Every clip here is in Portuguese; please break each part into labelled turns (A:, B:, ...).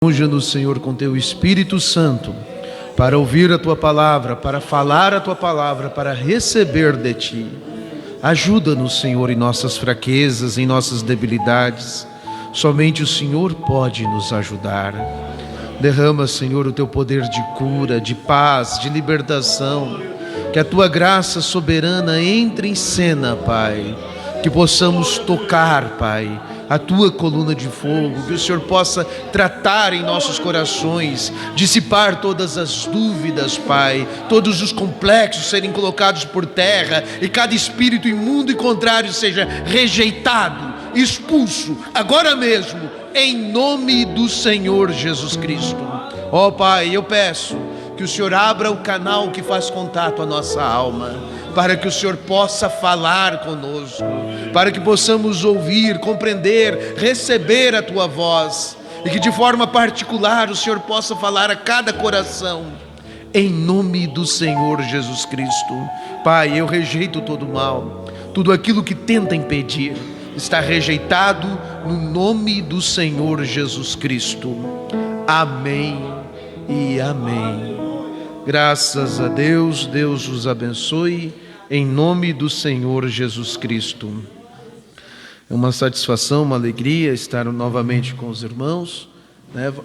A: Unja-nos, Senhor, com Teu Espírito Santo, para ouvir a Tua palavra, para falar a Tua palavra, para receber de Ti. Ajuda-nos, Senhor, em nossas fraquezas, em nossas debilidades. Somente o Senhor pode nos ajudar. Derrama, Senhor, o Teu poder de cura, de paz, de libertação. Que a Tua graça soberana entre em cena, Pai. Que possamos tocar, Pai, a Tua coluna de fogo, que o Senhor possa tratar em nossos corações, dissipar todas as dúvidas, Pai, todos os complexos serem colocados por terra e cada espírito imundo e contrário seja rejeitado, expulso, agora mesmo, em nome do Senhor Jesus Cristo. Ó Pai, eu peço que o Senhor abra o canal que faz contato à nossa alma, para que o Senhor possa falar conosco, para que possamos ouvir, compreender, receber a Tua voz, e que de forma particular o Senhor possa falar a cada coração, em nome do Senhor Jesus Cristo. Pai, eu rejeito todo o mal, tudo aquilo que tenta impedir, está rejeitado no nome do Senhor Jesus Cristo. Amém e amém. Graças a Deus, Deus os abençoe, em nome do Senhor Jesus Cristo. É uma satisfação, uma alegria estar novamente com os irmãos.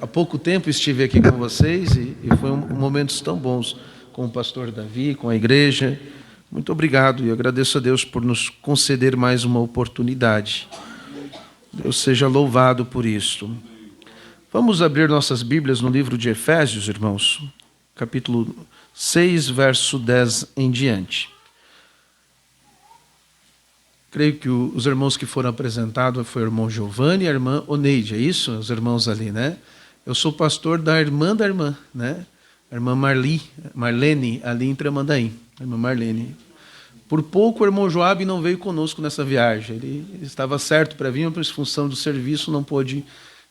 A: Há pouco tempo estive aqui com vocês e foi momentos tão bons com o pastor Davi, com a igreja. Muito obrigado e agradeço a Deus por nos conceder mais uma oportunidade. Deus seja louvado por isto. Vamos abrir nossas Bíblias no livro de Efésios, irmãos. Capítulo 6, verso 10 em diante. Creio que os irmãos que foram apresentados foi o irmão Giovanni e a irmã Oneide, é isso? Os irmãos ali, né? Eu sou pastor da irmã, né? A irmã Marlene, ali em Tramandaí. A irmã Marlene. Por pouco o irmão Joabe não veio conosco nessa viagem. Ele estava certo para vir, mas por função do serviço não pôde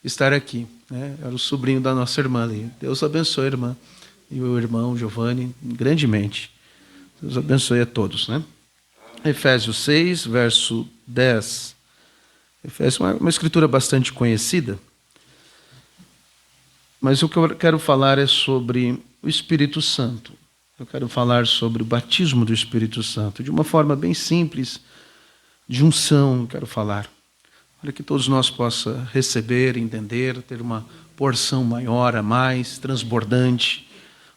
A: estar aqui, né? Era o sobrinho da nossa irmã ali. Deus abençoe a irmã e o irmão Giovanni grandemente. Deus abençoe a todos, né? Efésios 6, verso 10. Efésios é uma escritura bastante conhecida, mas o que eu quero falar é sobre o Espírito Santo. Eu quero falar sobre o batismo do Espírito Santo, de uma forma bem simples, de unção, quero falar, para que todos nós possamos receber, entender, ter uma porção maior, a mais, transbordante,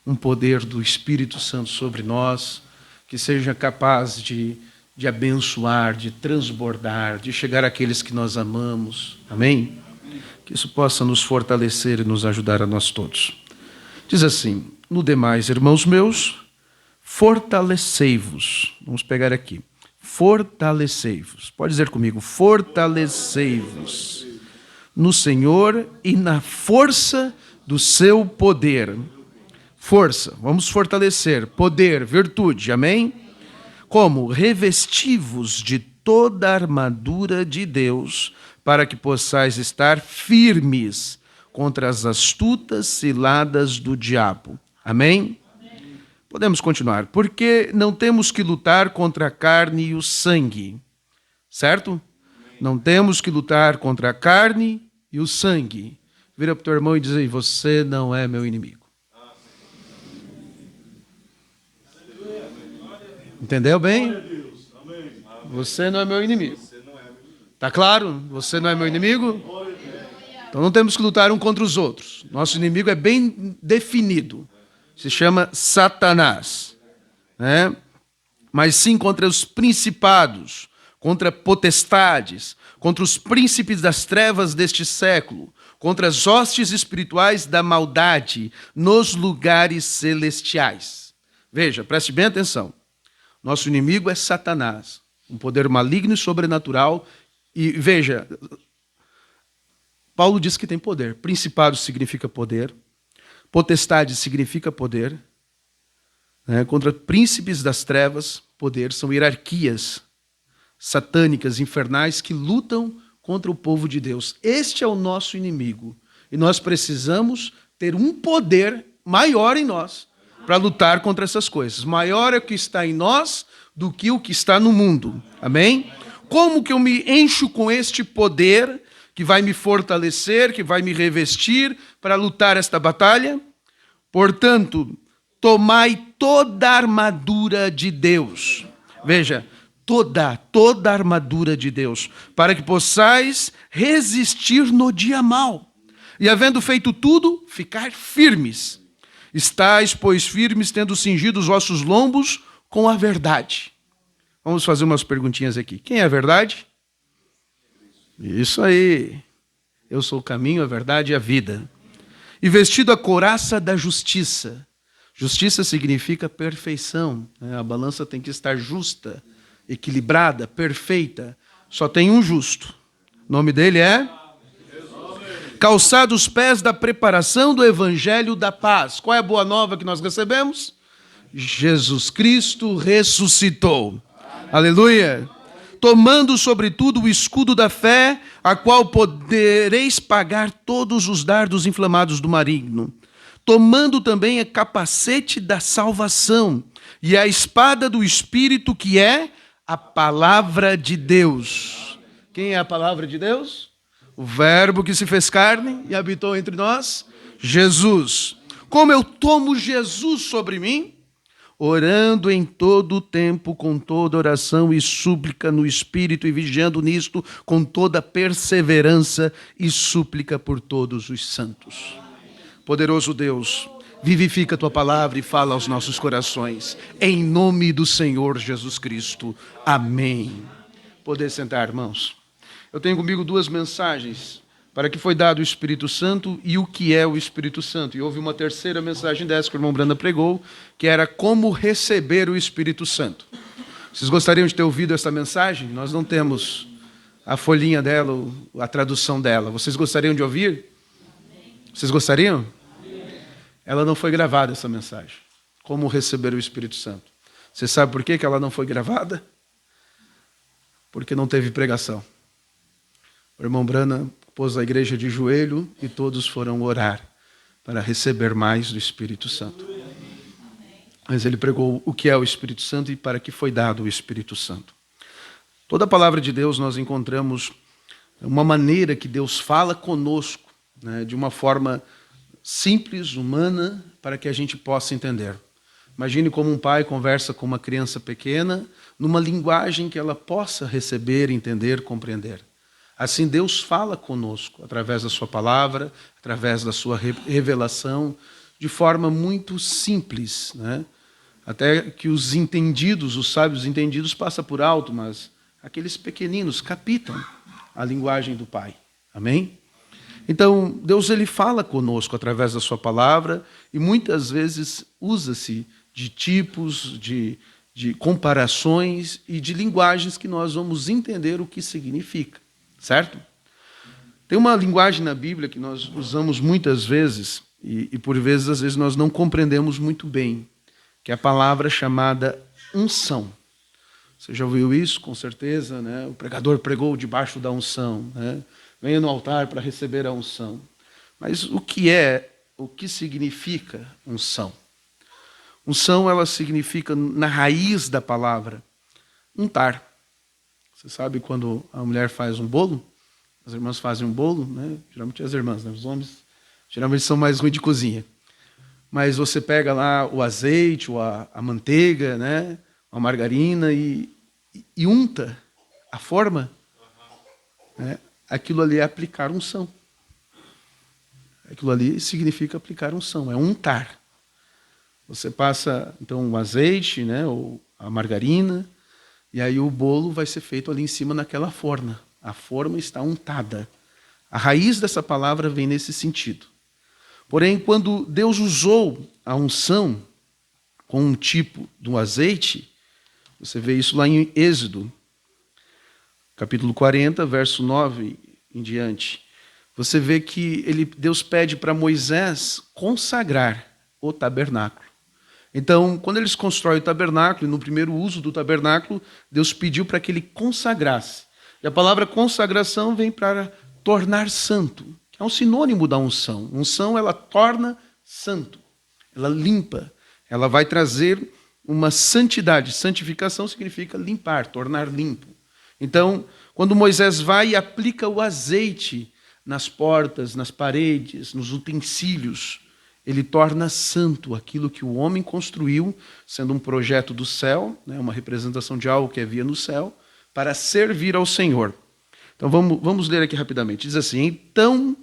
A: um poder do Espírito Santo sobre nós, que seja capaz de abençoar, de transbordar, de chegar àqueles que nós amamos. Amém? Que isso possa nos fortalecer e nos ajudar a nós todos. Diz assim: no demais, irmãos meus, fortalecei-vos. Vamos pegar aqui. Fortalecei-vos. Pode dizer comigo: fortalecei-vos no Senhor e na força do seu poder. Força, vamos fortalecer, poder, virtude, amém? Como? Revesti-vos de toda a armadura de Deus, para que possais estar firmes contra as astutas ciladas do diabo. Amém? Podemos continuar. Porque não temos que lutar contra a carne e o sangue, certo? Não temos que lutar contra a carne e o sangue. Vira para o teu irmão e diz aí: você não é meu inimigo. Entendeu bem? Você não é meu inimigo. Está claro? Você não é meu inimigo? Então não temos que lutar um contra os outros. Nosso inimigo é bem definido. Se chama Satanás, né? Mas sim contra os principados, contra potestades, contra os príncipes das trevas deste século, contra as hostes espirituais da maldade nos lugares celestiais. Veja, preste bem atenção. Nosso inimigo é Satanás, um poder maligno e sobrenatural. E veja, Paulo diz que tem poder. Principado significa poder, potestade significa poder, né? Contra príncipes das trevas, poder, são hierarquias satânicas, infernais, que lutam contra o povo de Deus. Este é o nosso inimigo. E nós precisamos ter um poder maior em nós para lutar contra essas coisas. Maior é o que está em nós do que o que está no mundo. Amém? Como que eu me encho com este poder que vai me fortalecer, que vai me revestir para lutar esta batalha. Portanto, tomai toda a armadura de Deus. Veja, toda a armadura de Deus, para que possais resistir no dia mau. E havendo feito tudo, ficar firmes. Estais, pois, firmes, tendo cingido os vossos lombos com a verdade. Vamos fazer umas perguntinhas aqui. Quem é a verdade? Isso aí. Eu sou o caminho, a verdade e a vida. E vestido a couraça da justiça. Justiça significa perfeição. A balança tem que estar justa, equilibrada, perfeita. Só tem um justo. O nome dele é? Calçado os pés da preparação do evangelho da paz. Qual é a boa nova que nós recebemos? Jesus Cristo ressuscitou. Aleluia. Tomando sobretudo o escudo da fé, a qual podereis pagar todos os dardos inflamados do maligno. Tomando também a capacete da salvação e a espada do Espírito, que é a palavra de Deus. Quem é a palavra de Deus? O Verbo que se fez carne e habitou entre nós, Jesus. Como eu tomo Jesus sobre mim? Orando em todo o tempo, com toda oração e súplica no Espírito, e vigiando nisto com toda perseverança e súplica por todos os santos. Poderoso Deus, vivifica a tua palavra e fala aos nossos corações. Em nome do Senhor Jesus Cristo. Amém. Poder sentar, irmãos. Eu tenho comigo duas mensagens para que foi dado o Espírito Santo e o que é o Espírito Santo. E houve uma terceira mensagem dessa que o irmão Branda pregou, que era como receber o Espírito Santo. Vocês gostariam de ter ouvido essa mensagem? Nós não temos a folhinha dela, a tradução dela. Vocês gostariam de ouvir? Vocês gostariam? Ela não foi gravada, essa mensagem. Como receber o Espírito Santo. Você sabe por que ela não foi gravada? Porque não teve pregação. O irmão Brana pôs a igreja de joelho e todos foram orar para receber mais do Espírito Santo. Mas ele pregou o que é o Espírito Santo e para que foi dado o Espírito Santo. Toda a palavra de Deus nós encontramos uma maneira que Deus fala conosco, né, de uma forma simples, humana, para que a gente possa entender. Imagine como um pai conversa com uma criança pequena, numa linguagem que ela possa receber, entender, compreender. Assim Deus fala conosco, através da sua palavra, através da sua revelação, de forma muito simples, né? Até que os entendidos, os sábios entendidos, passam por alto, mas aqueles pequeninos captam a linguagem do Pai. Amém? Então, Deus ele fala conosco através da sua palavra e muitas vezes usa-se de tipos, de comparações e de linguagens que nós vamos entender o que significa. Certo? Tem uma linguagem na Bíblia que nós usamos muitas vezes, e por vezes, às vezes, nós não compreendemos muito bem, que é a palavra chamada unção. Você já ouviu isso, com certeza, né? O pregador pregou debaixo da unção, né? Venha no altar para receber a unção. Mas o que significa unção? Unção, ela significa, na raiz da palavra, untar. Você sabe quando a mulher faz um bolo? As irmãs fazem um bolo, né? Geralmente as irmãs, né? Os homens geralmente são mais ruins de cozinha. Mas você pega lá o azeite, ou a manteiga, né? A margarina e unta a forma. Né? Aquilo ali é aplicar unção. Aquilo ali significa aplicar unção, é untar. Você passa, então, o azeite, né? Ou a margarina. E aí o bolo vai ser feito ali em cima naquela forma. A forma está untada. A raiz dessa palavra vem nesse sentido. Porém, quando Deus usou a unção com um tipo de um azeite, você vê isso lá em Êxodo, capítulo 40, verso 9 em diante. Você vê que Deus pede para Moisés consagrar o tabernáculo. Então, quando eles constroem o tabernáculo, e no primeiro uso do tabernáculo, Deus pediu para que ele consagrasse. E a palavra consagração vem para tornar santo, que é um sinônimo da unção. Unção, ela torna santo, ela limpa, ela vai trazer uma santidade. Santificação significa limpar, tornar limpo. Então, Quando Moisés vai e aplica o azeite nas portas, nas paredes, nos utensílios, ele torna santo aquilo que o homem construiu, sendo um projeto do céu, né, uma representação de algo que havia no céu, para servir ao Senhor. Então vamos ler aqui rapidamente. Diz assim: então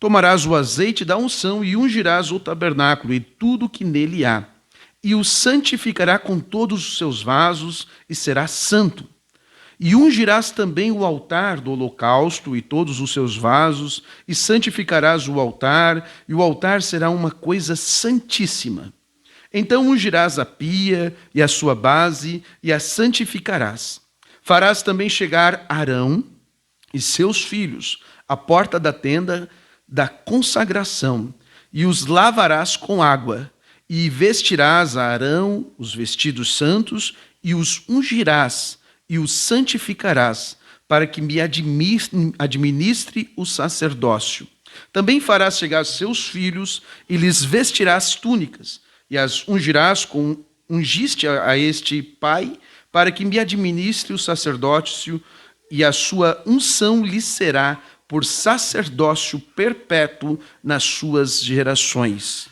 A: tomarás o azeite da unção e ungirás o tabernáculo e tudo que nele há, e o santificará com todos os seus vasos, e será santo. E ungirás também o altar do holocausto e todos os seus vasos, e santificarás o altar, e o altar será uma coisa santíssima. Então ungirás a pia e a sua base, e a santificarás. Farás também chegar Arão e seus filhos à porta da tenda da consagração, e os lavarás com água, e vestirás a Arão os vestidos santos, e os ungirás, e os santificarás, para que me administre o sacerdócio. Também farás chegar seus filhos, e lhes vestirás túnicas, e as ungirás com ungiste a este pai, para que me administre o sacerdócio, e a sua unção lhe será por sacerdócio perpétuo nas suas gerações.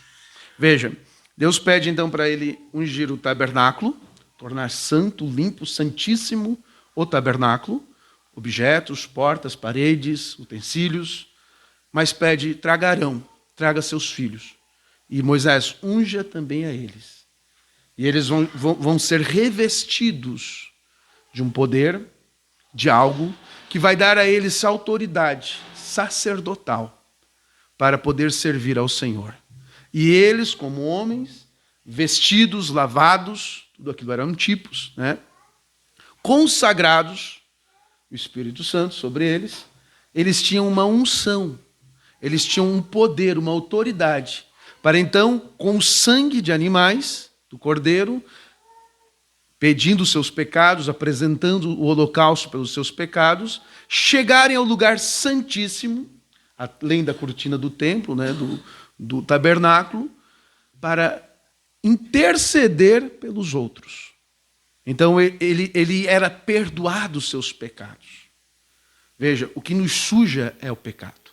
A: Veja, Deus pede então para ele ungir o tabernáculo, tornar santo, limpo, santíssimo o tabernáculo, objetos, portas, paredes, utensílios, mas pede: traga Arão, traga seus filhos. E Moisés, unja também a eles. E eles vão ser revestidos de um poder, de algo que vai dar a eles autoridade sacerdotal para poder servir ao Senhor. E eles, como homens, vestidos, lavados, tudo aquilo eram tipos, né? Consagrados, o Espírito Santo sobre eles, eles tinham uma unção, eles tinham um poder, uma autoridade, para então, com o sangue de animais, do cordeiro, pedindo os seus pecados, apresentando o holocausto pelos seus pecados, chegarem ao lugar santíssimo, além da cortina do templo, né, do tabernáculo, para interceder pelos outros. Então ele era perdoado os seus pecados. Veja, o que nos suja é o pecado.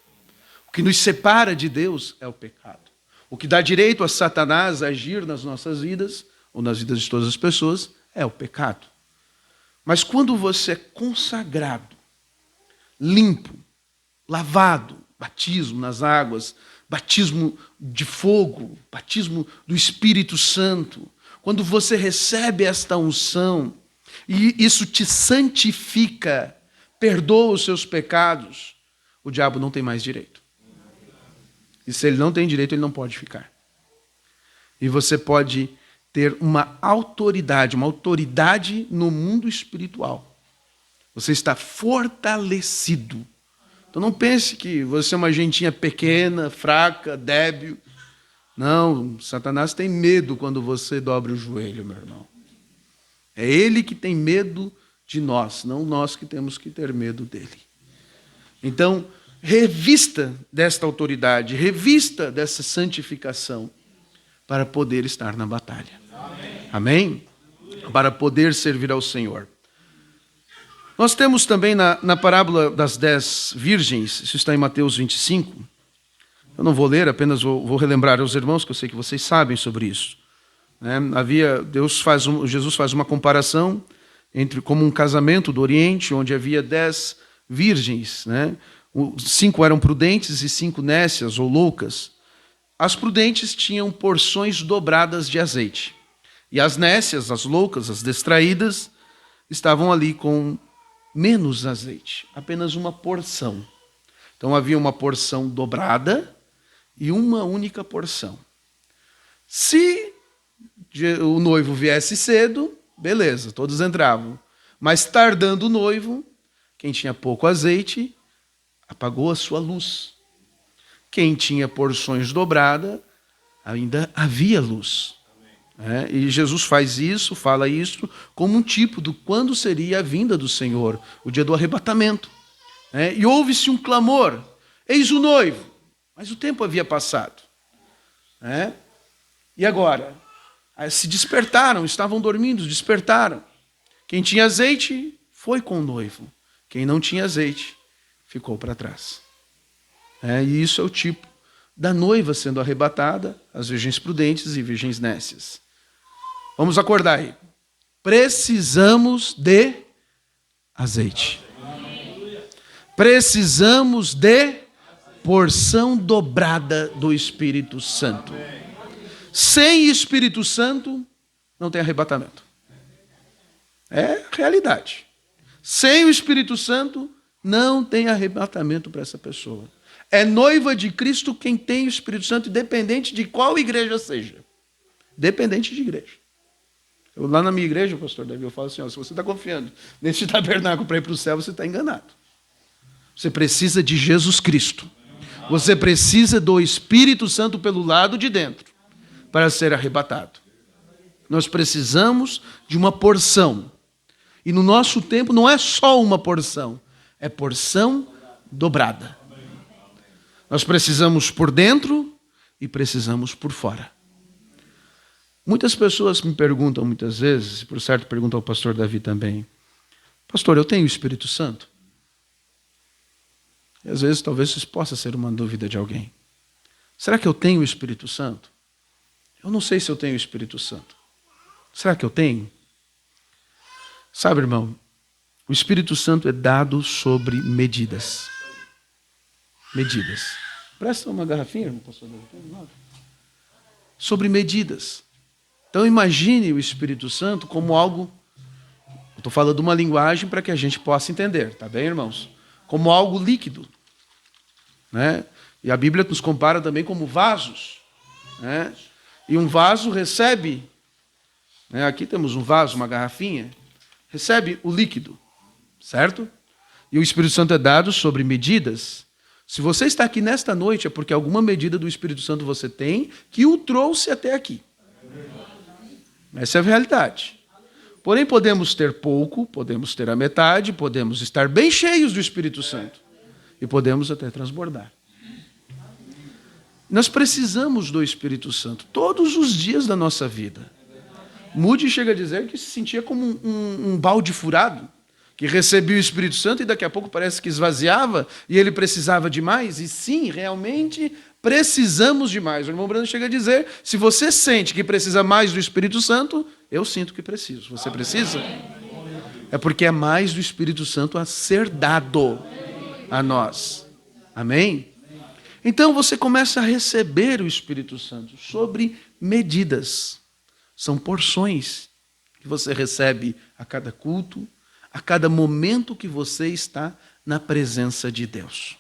A: O que nos separa de Deus é o pecado. O que dá direito a Satanás agir nas nossas vidas, ou nas vidas de todas as pessoas, é o pecado. Mas quando você é consagrado, limpo, lavado, batismo nas águas, batismo de fogo, batismo do Espírito Santo, quando você recebe esta unção, e isso te santifica, perdoa os seus pecados, o diabo não tem mais direito. E se ele não tem direito, ele não pode ficar. E você pode ter uma autoridade no mundo espiritual. Você está fortalecido. Então não pense que você é uma gentinha pequena, fraca, débil. Não, Satanás tem medo quando você dobra o joelho, meu irmão. É ele que tem medo de nós, não nós que temos que ter medo dele. Então, revista desta autoridade, revista dessa santificação para poder estar na batalha. Amém? Para poder servir ao Senhor. Nós temos também na parábola das 10 virgens, isso está em Mateus 25. Eu não vou ler, apenas vou relembrar aos irmãos, que eu sei que vocês sabem sobre isso. Jesus faz uma comparação entre como um casamento do Oriente, onde havia 10 virgens, né? 5 eram prudentes e 5 nécias ou loucas. As prudentes tinham porções dobradas de azeite. E as nécias, as loucas, as distraídas, estavam ali com menos azeite, apenas uma porção. Então havia uma porção dobrada e uma única porção. Se o noivo viesse cedo, beleza, todos entravam. Mas tardando o noivo, quem tinha pouco azeite, apagou a sua luz. Quem tinha porções dobradas, ainda havia luz. E Jesus faz isso, fala isso, como um tipo do quando seria a vinda do Senhor, o dia do arrebatamento. E houve-se um clamor: eis o noivo, mas o tempo havia passado. E agora? Se despertaram, estavam dormindo, despertaram. Quem tinha azeite foi com o noivo. Quem não tinha azeite ficou para trás. E isso é o tipo da noiva sendo arrebatada, as virgens prudentes e virgens nécias. Vamos acordar aí. Precisamos de azeite. Precisamos de porção dobrada do Espírito Santo. Sem Espírito Santo, não tem arrebatamento. É realidade. Sem o Espírito Santo, não tem arrebatamento para essa pessoa. É noiva de Cristo quem tem o Espírito Santo, independente de qual igreja seja. Dependente de igreja. Lá na minha igreja, pastor Davi, eu falo assim, se você está confiando nesse tabernáculo para ir para o céu, você está enganado. Você precisa de Jesus Cristo. Você precisa do Espírito Santo pelo lado de dentro para ser arrebatado. Nós precisamos de uma porção. E no nosso tempo não é só uma porção, é porção dobrada. Nós precisamos por dentro e precisamos por fora. Muitas pessoas me perguntam muitas vezes, por certo perguntam ao pastor Davi também, pastor, eu tenho o Espírito Santo? E às vezes talvez isso possa ser uma dúvida de alguém. Será que eu tenho o Espírito Santo? Eu não sei se eu tenho o Espírito Santo. Será que eu tenho? Sabe, irmão, o Espírito Santo é dado sobre medidas. Medidas. Presta uma garrafinha, irmão, pastor Davi. Sobre medidas. Então imagine o Espírito Santo como algo, eu estou falando uma linguagem para que a gente possa entender, tá bem, irmãos? Como algo líquido. Né? E a Bíblia nos compara também como vasos. Né? E um vaso recebe, né? Aqui temos um vaso, uma garrafinha, recebe o líquido, certo? E o Espírito Santo é dado sobre medidas. Se você está aqui nesta noite, é porque alguma medida do Espírito Santo você tem que o trouxe até aqui. Essa é a realidade. Porém, podemos ter pouco, podemos ter a metade, podemos estar bem cheios do Espírito Santo. E podemos até transbordar. Nós precisamos do Espírito Santo todos os dias da nossa vida. Moody chega a dizer que se sentia como um balde furado, que recebia o Espírito Santo e daqui a pouco parece que esvaziava e ele precisava de mais. E sim, realmente precisamos de mais. O irmão Brando chega a dizer, se você sente que precisa mais do Espírito Santo, eu sinto que preciso. Você precisa? É porque é mais do Espírito Santo a ser dado a nós. Amém? Então você começa a receber o Espírito Santo sobre medidas. São porções que você recebe a cada culto, a cada momento que você está na presença de Deus.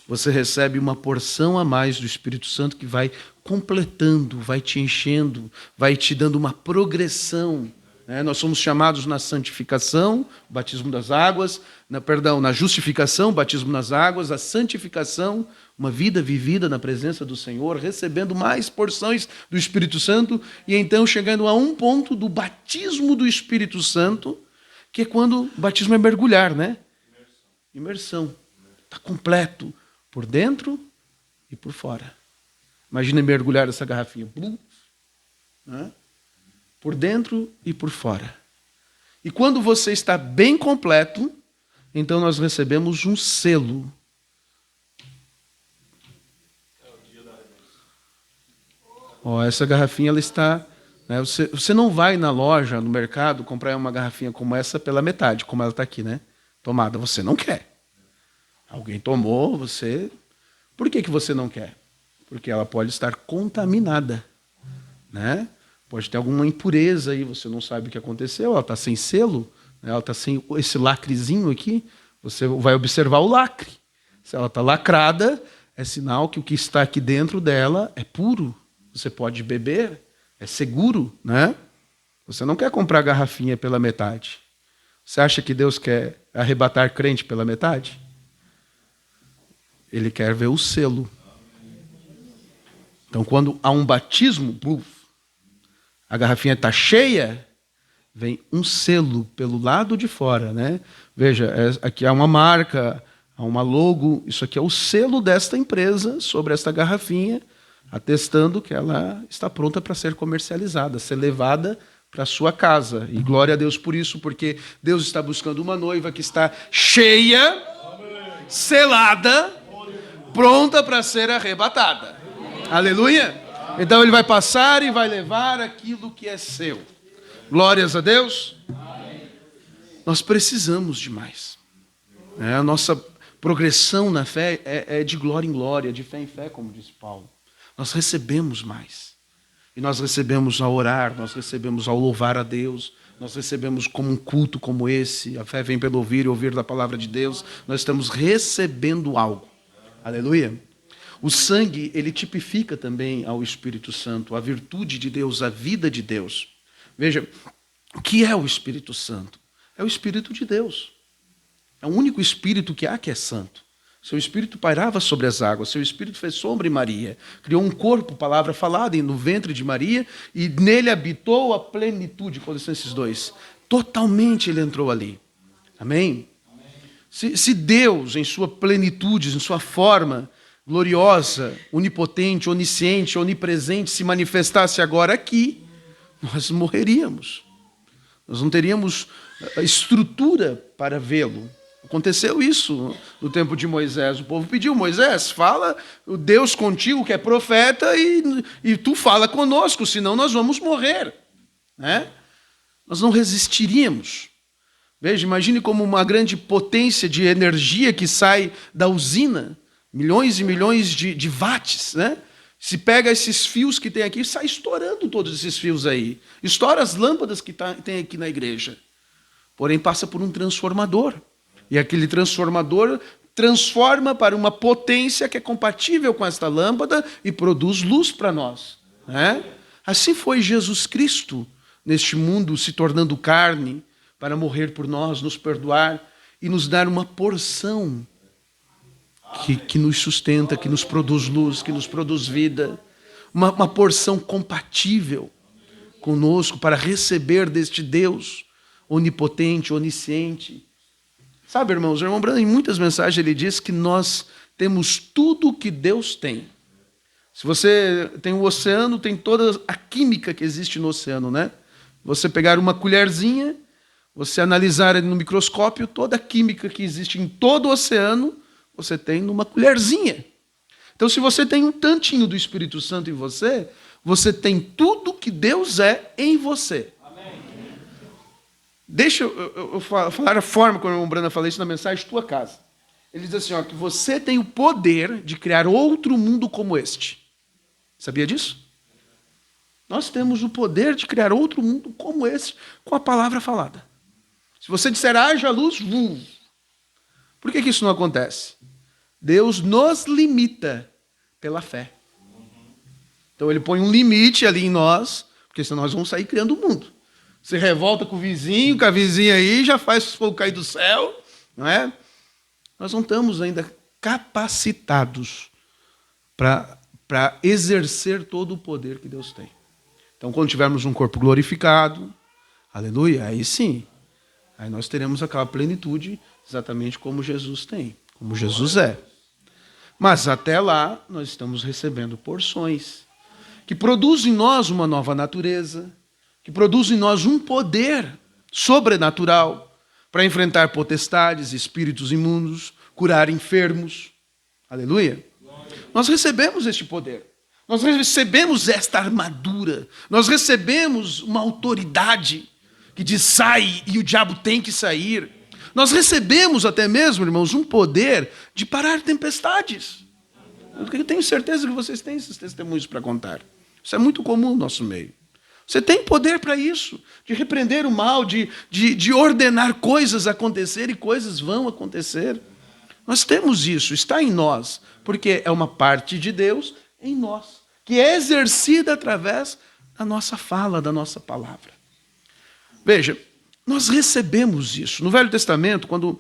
A: Você recebe uma porção a mais do Espírito Santo que vai completando, vai te enchendo, vai te dando uma progressão. Nós somos chamados na santificação, o batismo das águas, na justificação, o batismo nas águas, a santificação, uma vida vivida na presença do Senhor, recebendo mais porções do Espírito Santo e então chegando a um ponto do batismo do Espírito Santo, que é quando o batismo é mergulhar, né? Imersão. Está completo, por dentro e por fora. Imagina mergulhar essa garrafinha. Né? Por dentro e por fora. E quando você está bem completo, então nós recebemos um selo. Essa garrafinha ela está... Né? Você não vai na loja, no mercado, comprar uma garrafinha como essa pela metade, como ela está aqui, né? Tomada. Você não quer. Alguém tomou, você... Por que você não quer? Porque ela pode estar contaminada. Né? Pode ter alguma impureza aí, você não sabe o que aconteceu, ela está sem selo, né? Ela está sem esse lacrezinho aqui, você vai observar o lacre. Se ela está lacrada, é sinal que o que está aqui dentro dela é puro. Você pode beber, é seguro, né? Você não quer comprar garrafinha pela metade. Você acha que Deus quer arrebatar crente pela metade? Ele quer ver o selo. Então, quando há um batismo, a garrafinha está cheia, vem um selo pelo lado de fora, né? Veja, aqui há uma marca, há uma logo, isso aqui é o selo desta empresa sobre esta garrafinha, atestando que ela está pronta para ser comercializada, ser levada para a sua casa. E glória a Deus por isso, porque Deus está buscando uma noiva que está cheia, selada, pronta para ser arrebatada. Aleluia! Então ele vai passar e vai levar aquilo que é seu. Glórias a Deus. Nós precisamos de mais. A nossa progressão na fé é de glória em glória, de fé em fé, como disse Paulo. Nós recebemos mais. E nós recebemos ao orar, nós recebemos ao louvar a Deus, nós recebemos como um culto como esse. A fé vem pelo ouvir e ouvir da palavra de Deus. Nós estamos recebendo algo. Aleluia. O sangue, ele tipifica também ao Espírito Santo, a virtude de Deus, a vida de Deus. Veja, o que é o Espírito Santo? É o Espírito de Deus. É o único Espírito que há que é santo. Seu Espírito pairava sobre as águas, seu Espírito fez sombra em Maria, criou um corpo, palavra falada, no ventre de Maria, e nele habitou a plenitude, Colossenses 2. Totalmente ele entrou ali. Amém? Se Deus, em sua plenitude, em sua forma gloriosa, onipotente, onisciente, onipresente, se manifestasse agora aqui, nós morreríamos. Nós não teríamos estrutura para vê-lo. Aconteceu isso no tempo de Moisés. O povo pediu: Moisés, fala o Deus contigo que é profeta e tu fala conosco, senão nós vamos morrer. Né? Nós não resistiríamos. Veja, imagine como uma grande potência de energia que sai da usina, milhões e milhões de watts, né? Se pega esses fios que tem aqui e sai estourando todos esses fios aí. Estoura as lâmpadas que tem aqui na igreja. Porém, passa por um transformador. E aquele transformador transforma para uma potência que é compatível com esta lâmpada e produz luz para nós. Né? Assim foi Jesus Cristo neste mundo, se tornando carne, para morrer por nós, nos perdoar e nos dar uma porção que nos sustenta, que nos produz luz, que nos produz vida. Uma porção compatível conosco para receber deste Deus onipotente, onisciente. Sabe, irmãos, o irmão Branham, em muitas mensagens, ele diz que nós temos tudo o que Deus tem. Se você tem o oceano, tem toda a química que existe no oceano, né? Você pegar uma colherzinha, você analisar no microscópio toda a química que existe em todo o oceano, você tem numa colherzinha. Então, se você tem um tantinho do Espírito Santo em você, você tem tudo que Deus é em você. Deixa eu falar a forma como o irmão Brana falou isso na mensagem Tua Casa. Ele diz assim, que você tem o poder de criar outro mundo como este. Sabia disso? Nós temos o poder de criar outro mundo como este com a palavra falada. Se você disser, haja luz, por que isso não acontece? Deus nos limita pela fé. Então ele põe um limite ali em nós, porque senão nós vamos sair criando o mundo. Você revolta com o vizinho, com a vizinha aí, já faz o fogo cair do céu, não é? Nós não estamos ainda capacitados para exercer todo o poder que Deus tem. Então, quando tivermos um corpo glorificado, aleluia, aí sim, aí nós teremos aquela plenitude exatamente como Jesus tem, como Jesus é. Mas até lá, nós estamos recebendo porções que produzem em nós uma nova natureza, que produz em nós um poder sobrenatural para enfrentar potestades, espíritos imundos, curar enfermos. Aleluia. Nós recebemos este poder. Nós recebemos esta armadura. Nós recebemos uma autoridade que diz sai e o diabo tem que sair. Nós recebemos até mesmo, irmãos, um poder de parar tempestades. Eu tenho certeza que vocês têm esses testemunhos para contar. Isso é muito comum no nosso meio. Você tem poder para isso, de repreender o mal, de ordenar coisas acontecer e coisas vão acontecer. Nós temos isso, está em nós, porque é uma parte de Deus em nós, que é exercida através da nossa fala, da nossa palavra. Veja, nós recebemos isso. No Velho Testamento, quando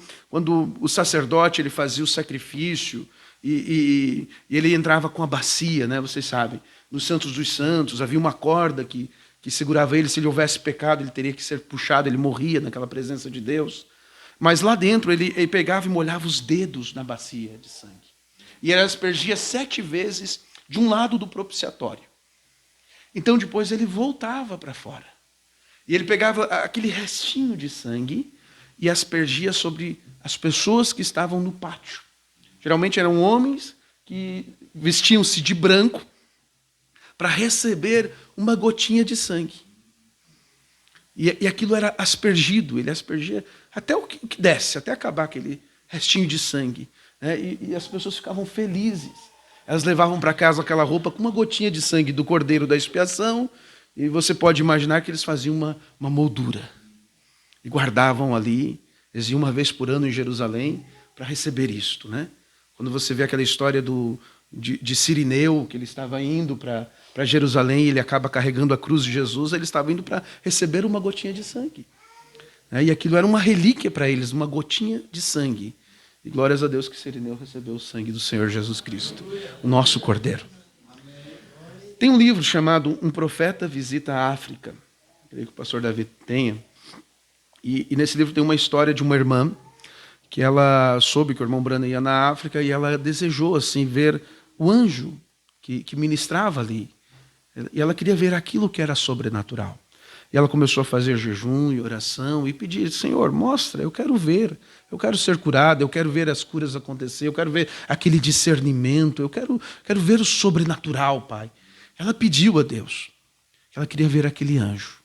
A: o sacerdote ele fazia o sacrifício e ele entrava com a bacia, né, vocês sabem, nos Santos dos Santos havia uma corda que segurava ele, se ele houvesse pecado, ele teria que ser puxado, ele morria naquela presença de Deus. Mas lá dentro, ele pegava e molhava os dedos na bacia de sangue. E ele aspergia 7 vezes de um lado do propiciatório. Então, depois, ele voltava para fora. E ele pegava aquele restinho de sangue e aspergia sobre as pessoas que estavam no pátio. Geralmente eram homens que vestiam-se de branco para receber uma gotinha de sangue. E aquilo era aspergido, ele aspergia até o que desce, até acabar aquele restinho de sangue. Né? E as pessoas ficavam felizes. Elas levavam para casa aquela roupa com uma gotinha de sangue do cordeiro da expiação, e você pode imaginar que eles faziam uma moldura. E guardavam ali, eles iam uma vez por ano em Jerusalém para receber isto. Né? Quando você vê aquela história de Cirineu, que ele estava indo para Jerusalém e ele acaba carregando a cruz de Jesus, ele estava indo para receber uma gotinha de sangue. E aquilo era uma relíquia para eles, uma gotinha de sangue. E glórias a Deus que Cirineu recebeu o sangue do Senhor Jesus Cristo, o nosso Cordeiro. Tem um livro chamado Um Profeta Visita a África, creio que o pastor Davi tenha. E nesse livro tem uma história de uma irmã que ela soube que o irmão Branham ia na África e ela desejou assim ver o anjo que ministrava ali. E ela queria ver aquilo que era sobrenatural. E ela começou a fazer jejum e oração e pedir: Senhor, mostra, eu quero ver, eu quero ser curada, eu quero ver as curas acontecer, eu quero ver aquele discernimento, eu quero ver o sobrenatural, Pai. Ela pediu a Deus, ela queria ver aquele anjo.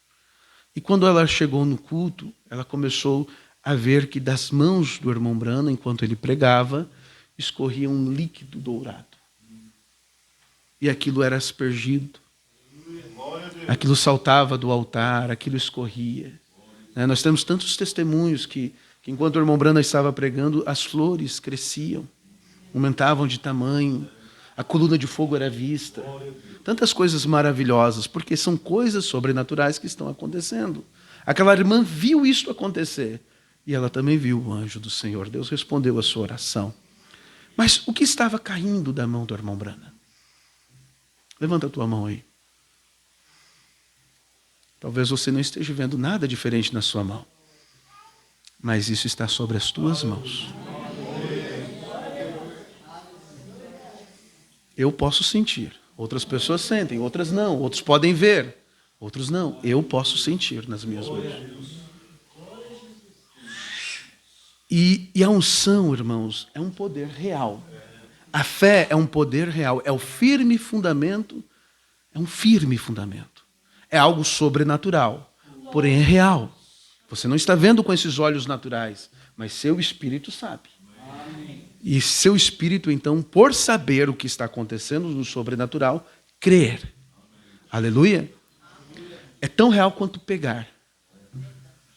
A: E quando ela chegou no culto, ela começou a ver que das mãos do irmão Branham, enquanto ele pregava, escorria um líquido dourado. E aquilo era aspergido. Aquilo saltava do altar, aquilo escorria. Nós temos tantos testemunhos que enquanto o irmão Branham estava pregando, as flores cresciam, aumentavam de tamanho, a coluna de fogo era vista. Tantas coisas maravilhosas, porque são coisas sobrenaturais que estão acontecendo. Aquela irmã viu isso acontecer e ela também viu o anjo do Senhor. Deus respondeu a sua oração. Mas o que estava caindo da mão do irmão Branham? Levanta a tua mão aí. Talvez você não esteja vendo nada diferente na sua mão, mas isso está sobre as tuas mãos. Eu posso sentir, outras pessoas sentem, outras não, outros podem ver, outros não. Eu posso sentir nas minhas mãos. E a unção, irmãos, é um poder real. A fé é um poder real, é o firme fundamento, é um firme fundamento. É algo sobrenatural, porém é real. Você não está vendo com esses olhos naturais, mas seu espírito sabe. E seu espírito, então, por saber o que está acontecendo no sobrenatural, crer. Aleluia. É tão real quanto pegar.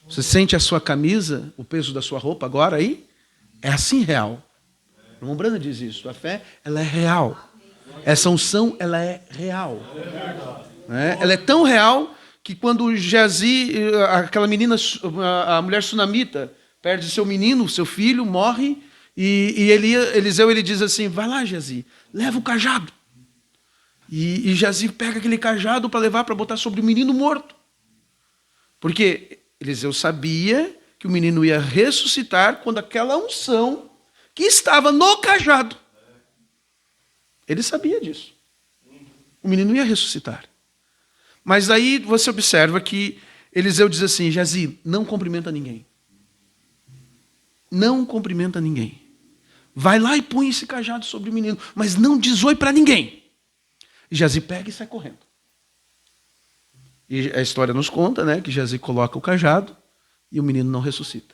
A: Você sente a sua camisa, o peso da sua roupa agora aí? É assim real. O irmão Branham diz isso. A fé, ela é real. Essa unção, ela é real. Ela é tão real que quando Geazi, aquela menina, a mulher sunamita, perde seu menino, seu filho, morre, e Eliseu ele diz assim: vai lá, Geazi, leva o cajado. E Geazi pega aquele cajado para levar, para botar sobre o menino morto. Porque Eliseu sabia que o menino ia ressuscitar quando aquela unção que estava no cajado. Ele sabia disso. O menino ia ressuscitar. Mas aí você observa que Eliseu diz assim: Geazi, não cumprimenta ninguém. Não cumprimenta ninguém. Vai lá e põe esse cajado sobre o menino, mas não diz oi para ninguém. E Geazi pega e sai correndo. E a história nos conta, né, que Geazi coloca o cajado e o menino não ressuscita.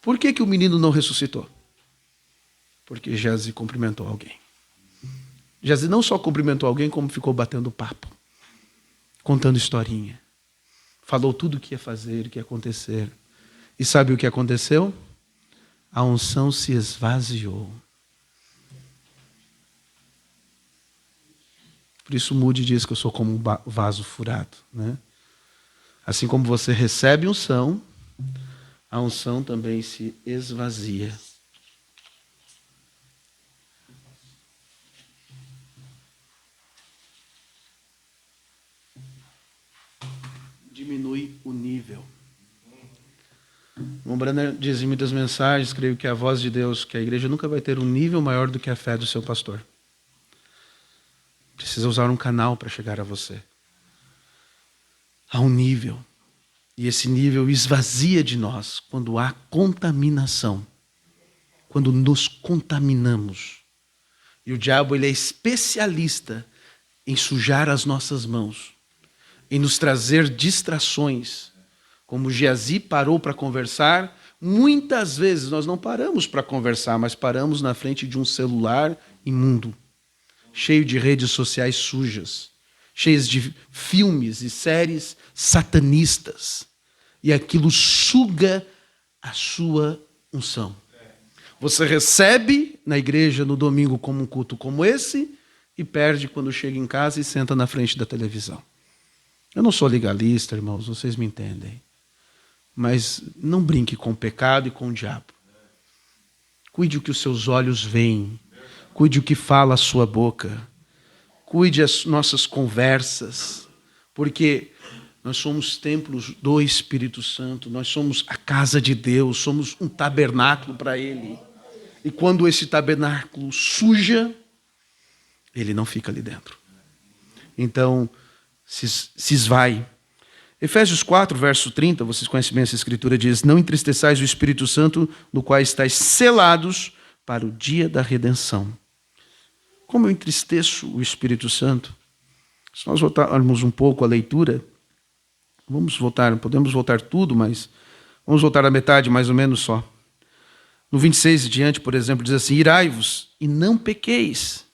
A: Por que o menino não ressuscitou? Porque Geazi cumprimentou alguém. Geazi não só cumprimentou alguém, como ficou batendo papo, contando historinha. Falou tudo o que ia fazer, o que ia acontecer. E sabe o que aconteceu? A unção se esvaziou. Por isso Moody diz que eu sou como um vaso furado. Né? Assim como você recebe unção, a unção também se esvazia. Diminui o nível. O Branham diz em muitas mensagens, creio que é a voz de Deus, que a igreja nunca vai ter um nível maior do que a fé do seu pastor. Precisa usar um canal para chegar a você. Há um nível. E esse nível esvazia de nós quando há contaminação, quando nos contaminamos. E o diabo, ele é especialista em sujar as nossas mãos, em nos trazer distrações. Como Geazi parou para conversar, muitas vezes nós não paramos para conversar, mas paramos na frente de um celular imundo, cheio de redes sociais sujas, cheias de filmes e séries satanistas. E aquilo suga a sua unção. Você recebe na igreja no domingo como um culto como esse e perde quando chega em casa e senta na frente da televisão. Eu não sou legalista, irmãos, vocês me entendem. Mas não brinque com o pecado e com o diabo. Cuide o que os seus olhos veem. Cuide o que fala a sua boca. Cuide as nossas conversas. Porque nós somos templos do Espírito Santo. Nós somos a casa de Deus. Somos um tabernáculo para Ele. E quando esse tabernáculo suja, ele não fica ali dentro. Então, se esvai. Efésios 4, verso 30, vocês conhecem bem essa escritura, diz: não entristeçais o Espírito Santo, no qual estáis selados para o dia da redenção. Como eu entristeço o Espírito Santo? Se nós voltarmos um pouco à leitura, podemos voltar tudo, mas vamos voltar a metade mais ou menos só. No 26 e diante, por exemplo, diz assim: irai-vos e não pequeis,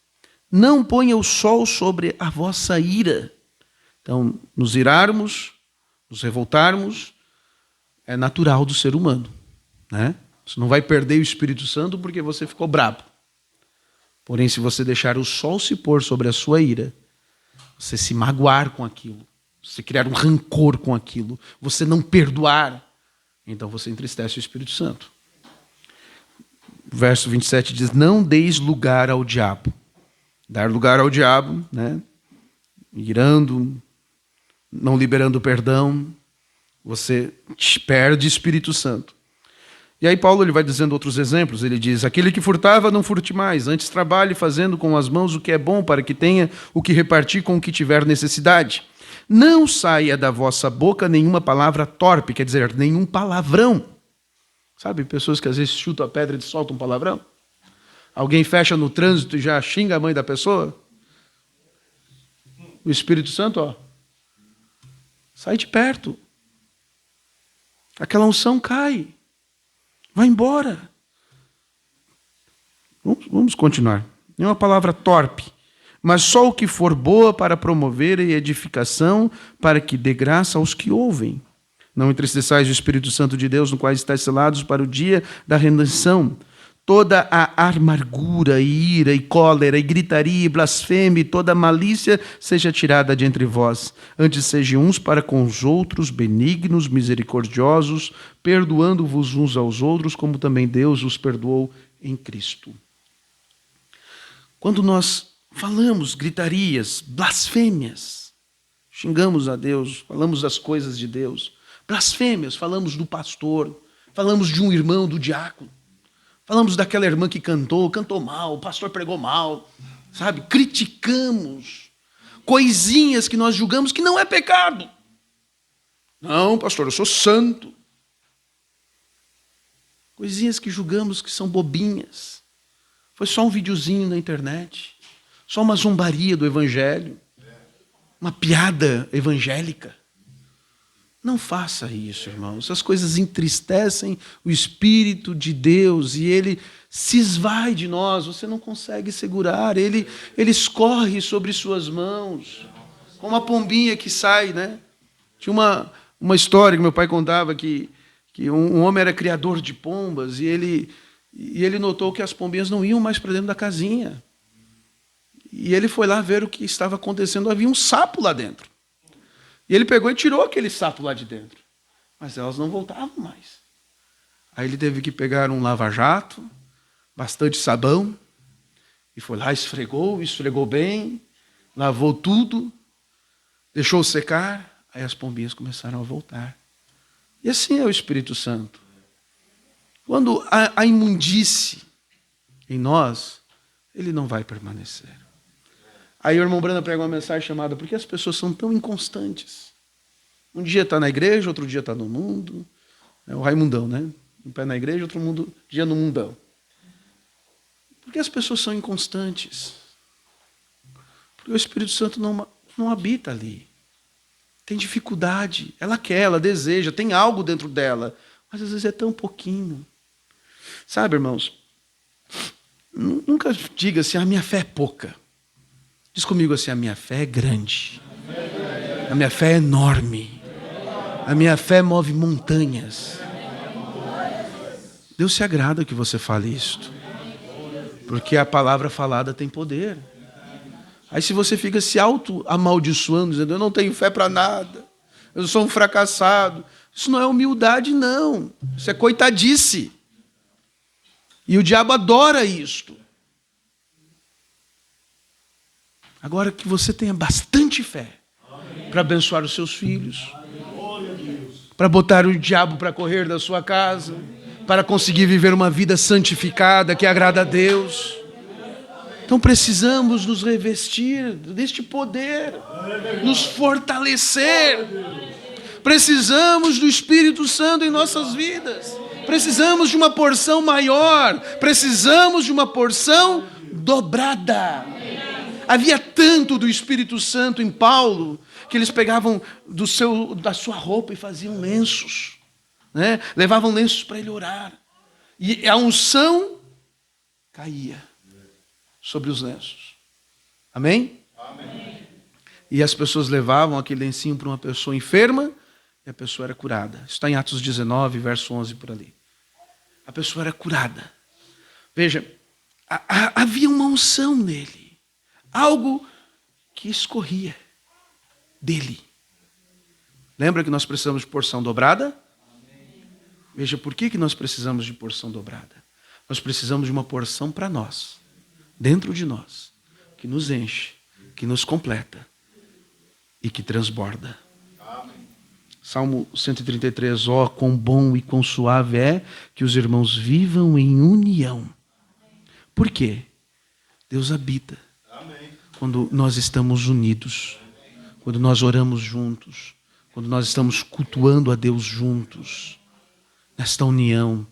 A: não ponha o sol sobre a vossa ira. Então, nos irarmos, nos revoltarmos, é natural do ser humano, né? Você não vai perder o Espírito Santo porque você ficou bravo. Porém, se você deixar o sol se pôr sobre a sua ira, você se magoar com aquilo, você criar um rancor com aquilo, você não perdoar, então você entristece o Espírito Santo. Verso 27 diz: não deis lugar ao diabo. Dar lugar ao diabo, né? Irando, não liberando perdão, você perde o Espírito Santo. E aí Paulo ele vai dizendo outros exemplos. Ele diz: aquele que furtava, não furte mais, antes trabalhe fazendo com as mãos o que é bom, para que tenha o que repartir com o que tiver necessidade. Não saia da vossa boca nenhuma palavra torpe, quer dizer, nenhum palavrão. Sabe, pessoas que às vezes chutam a pedra e soltam um palavrão? Alguém fecha no trânsito e já xinga a mãe da pessoa? O Espírito Santo, ó, sai de perto. Aquela unção cai. Vai embora. Vamos continuar. Nenhuma palavra torpe, mas só o que for boa para promover a edificação, para que dê graça aos que ouvem. Não entristeçais o Espírito Santo de Deus, no qual estáis selados para o dia da redenção. Toda a amargura, e ira, e cólera, e gritaria, e blasfêmia, e toda a malícia seja tirada de entre vós. Antes sejam uns para com os outros benignos, misericordiosos, perdoando-vos uns aos outros, como também Deus os perdoou em Cristo. Quando nós falamos gritarias, blasfêmias, xingamos a Deus, falamos das coisas de Deus, blasfêmias, falamos do pastor, falamos de um irmão, do diácono, falamos daquela irmã que cantou mal, o pastor pregou mal, sabe? Criticamos coisinhas que nós julgamos que não é pecado. Não, pastor, eu sou santo. Coisinhas que julgamos que são bobinhas. Foi só um videozinho na internet, só uma zombaria do evangelho, uma piada evangélica. Não faça isso, irmãos. Essas coisas entristecem o Espírito de Deus e ele se esvai de nós. Você não consegue segurar. Ele escorre sobre suas mãos, como uma pombinha que sai, né? Tinha uma história que meu pai contava que um homem era criador de pombas e ele notou que as pombinhas não iam mais para dentro da casinha. E ele foi lá ver o que estava acontecendo. Havia um sapo lá dentro. E ele pegou e tirou aquele sapo lá de dentro. Mas elas não voltavam mais. Aí ele teve que pegar um lava-jato, bastante sabão, e foi lá, esfregou bem, lavou tudo, deixou secar, aí as pombinhas começaram a voltar. E assim é o Espírito Santo. Quando a imundície em nós, ele não vai permanecer. Aí o irmão Branda prega uma mensagem chamada: por que as pessoas são tão inconstantes? Um dia está na igreja, outro dia está no mundo. É o Raimundão, né? Um pé na igreja, outro dia no mundão. Porque as pessoas são inconstantes. Porque o Espírito Santo não habita ali. Tem dificuldade. Ela quer, ela deseja, tem algo dentro dela. Mas às vezes é tão pouquinho. Sabe, irmãos? Nunca diga assim, a minha fé é pouca. Diz comigo assim, a minha fé é grande. A minha fé é enorme. A minha fé move montanhas. Deus se agrada que você fale isto. Porque a palavra falada tem poder. Aí se você fica se auto-amaldiçoando, dizendo, eu não tenho fé para nada, eu sou um fracassado. Isso não é humildade, não. Isso é coitadice. E o diabo adora isto. Agora que você tenha bastante fé para abençoar os seus filhos, para botar o diabo para correr da sua casa, para conseguir viver uma vida santificada que agrada a Deus. Então precisamos nos revestir deste poder, nos fortalecer. Precisamos do Espírito Santo em nossas vidas. Precisamos de uma porção maior. Precisamos de uma porção dobrada. Havia tanto do Espírito Santo em Paulo que eles pegavam da sua roupa e faziam lenços, né? Levavam lenços para ele orar. E a unção caía sobre os lenços. Amém? Amém. E as pessoas levavam aquele lencinho para uma pessoa enferma e a pessoa era curada. Isso está em Atos 19, verso 11 por ali. A pessoa era curada. Veja, havia uma unção nele. Algo que escorria dele. Lembra que nós precisamos de porção dobrada? Veja, por que nós precisamos de porção dobrada? Nós precisamos de uma porção para nós, dentro de nós, que nos enche, que nos completa e que transborda. Salmo 133, ó, quão bom e quão suave é que os irmãos vivam em união. Por quê? Deus habita quando nós estamos unidos, quando nós oramos juntos, quando nós estamos cultuando a Deus juntos, nesta união,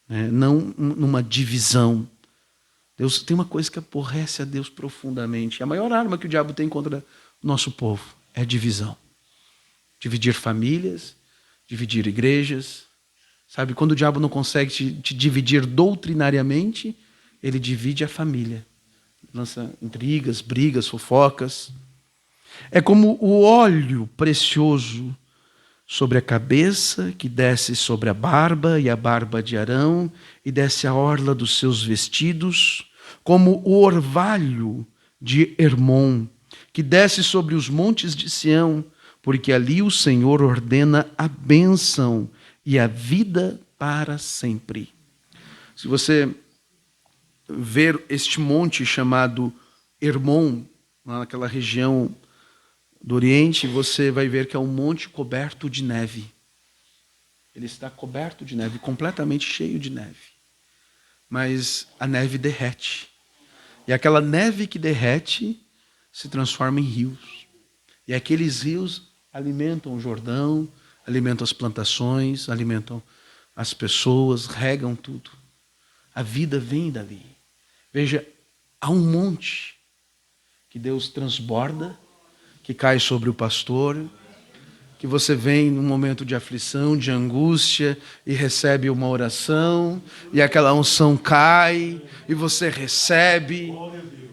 A: né? Não numa divisão. Deus tem uma coisa que aborrece a Deus profundamente. A maior arma que o diabo tem contra o nosso povo é a divisão. Dividir famílias, dividir igrejas. Sabe, quando o diabo não consegue te dividir doutrinariamente, ele divide a família. Lança intrigas, brigas, fofocas. É como o óleo precioso sobre a cabeça, que desce sobre a barba e a barba de Arão, e desce a orla dos seus vestidos, como o orvalho de Hermon, que desce sobre os montes de Sião, porque ali o Senhor ordena a bênção e a vida para sempre. Se você ver este monte chamado Hermon, naquela região do Oriente, você vai ver que é um monte coberto de neve. Ele está coberto de neve, completamente cheio de neve. Mas a neve derrete. E aquela neve que derrete se transforma em rios. E aqueles rios alimentam o Jordão, alimentam as plantações, alimentam as pessoas, regam tudo. A vida vem dali. Veja, há um monte que Deus transborda, que cai sobre o pastor, que você vem num momento de aflição, de angústia, e recebe uma oração, e aquela unção cai, e você recebe,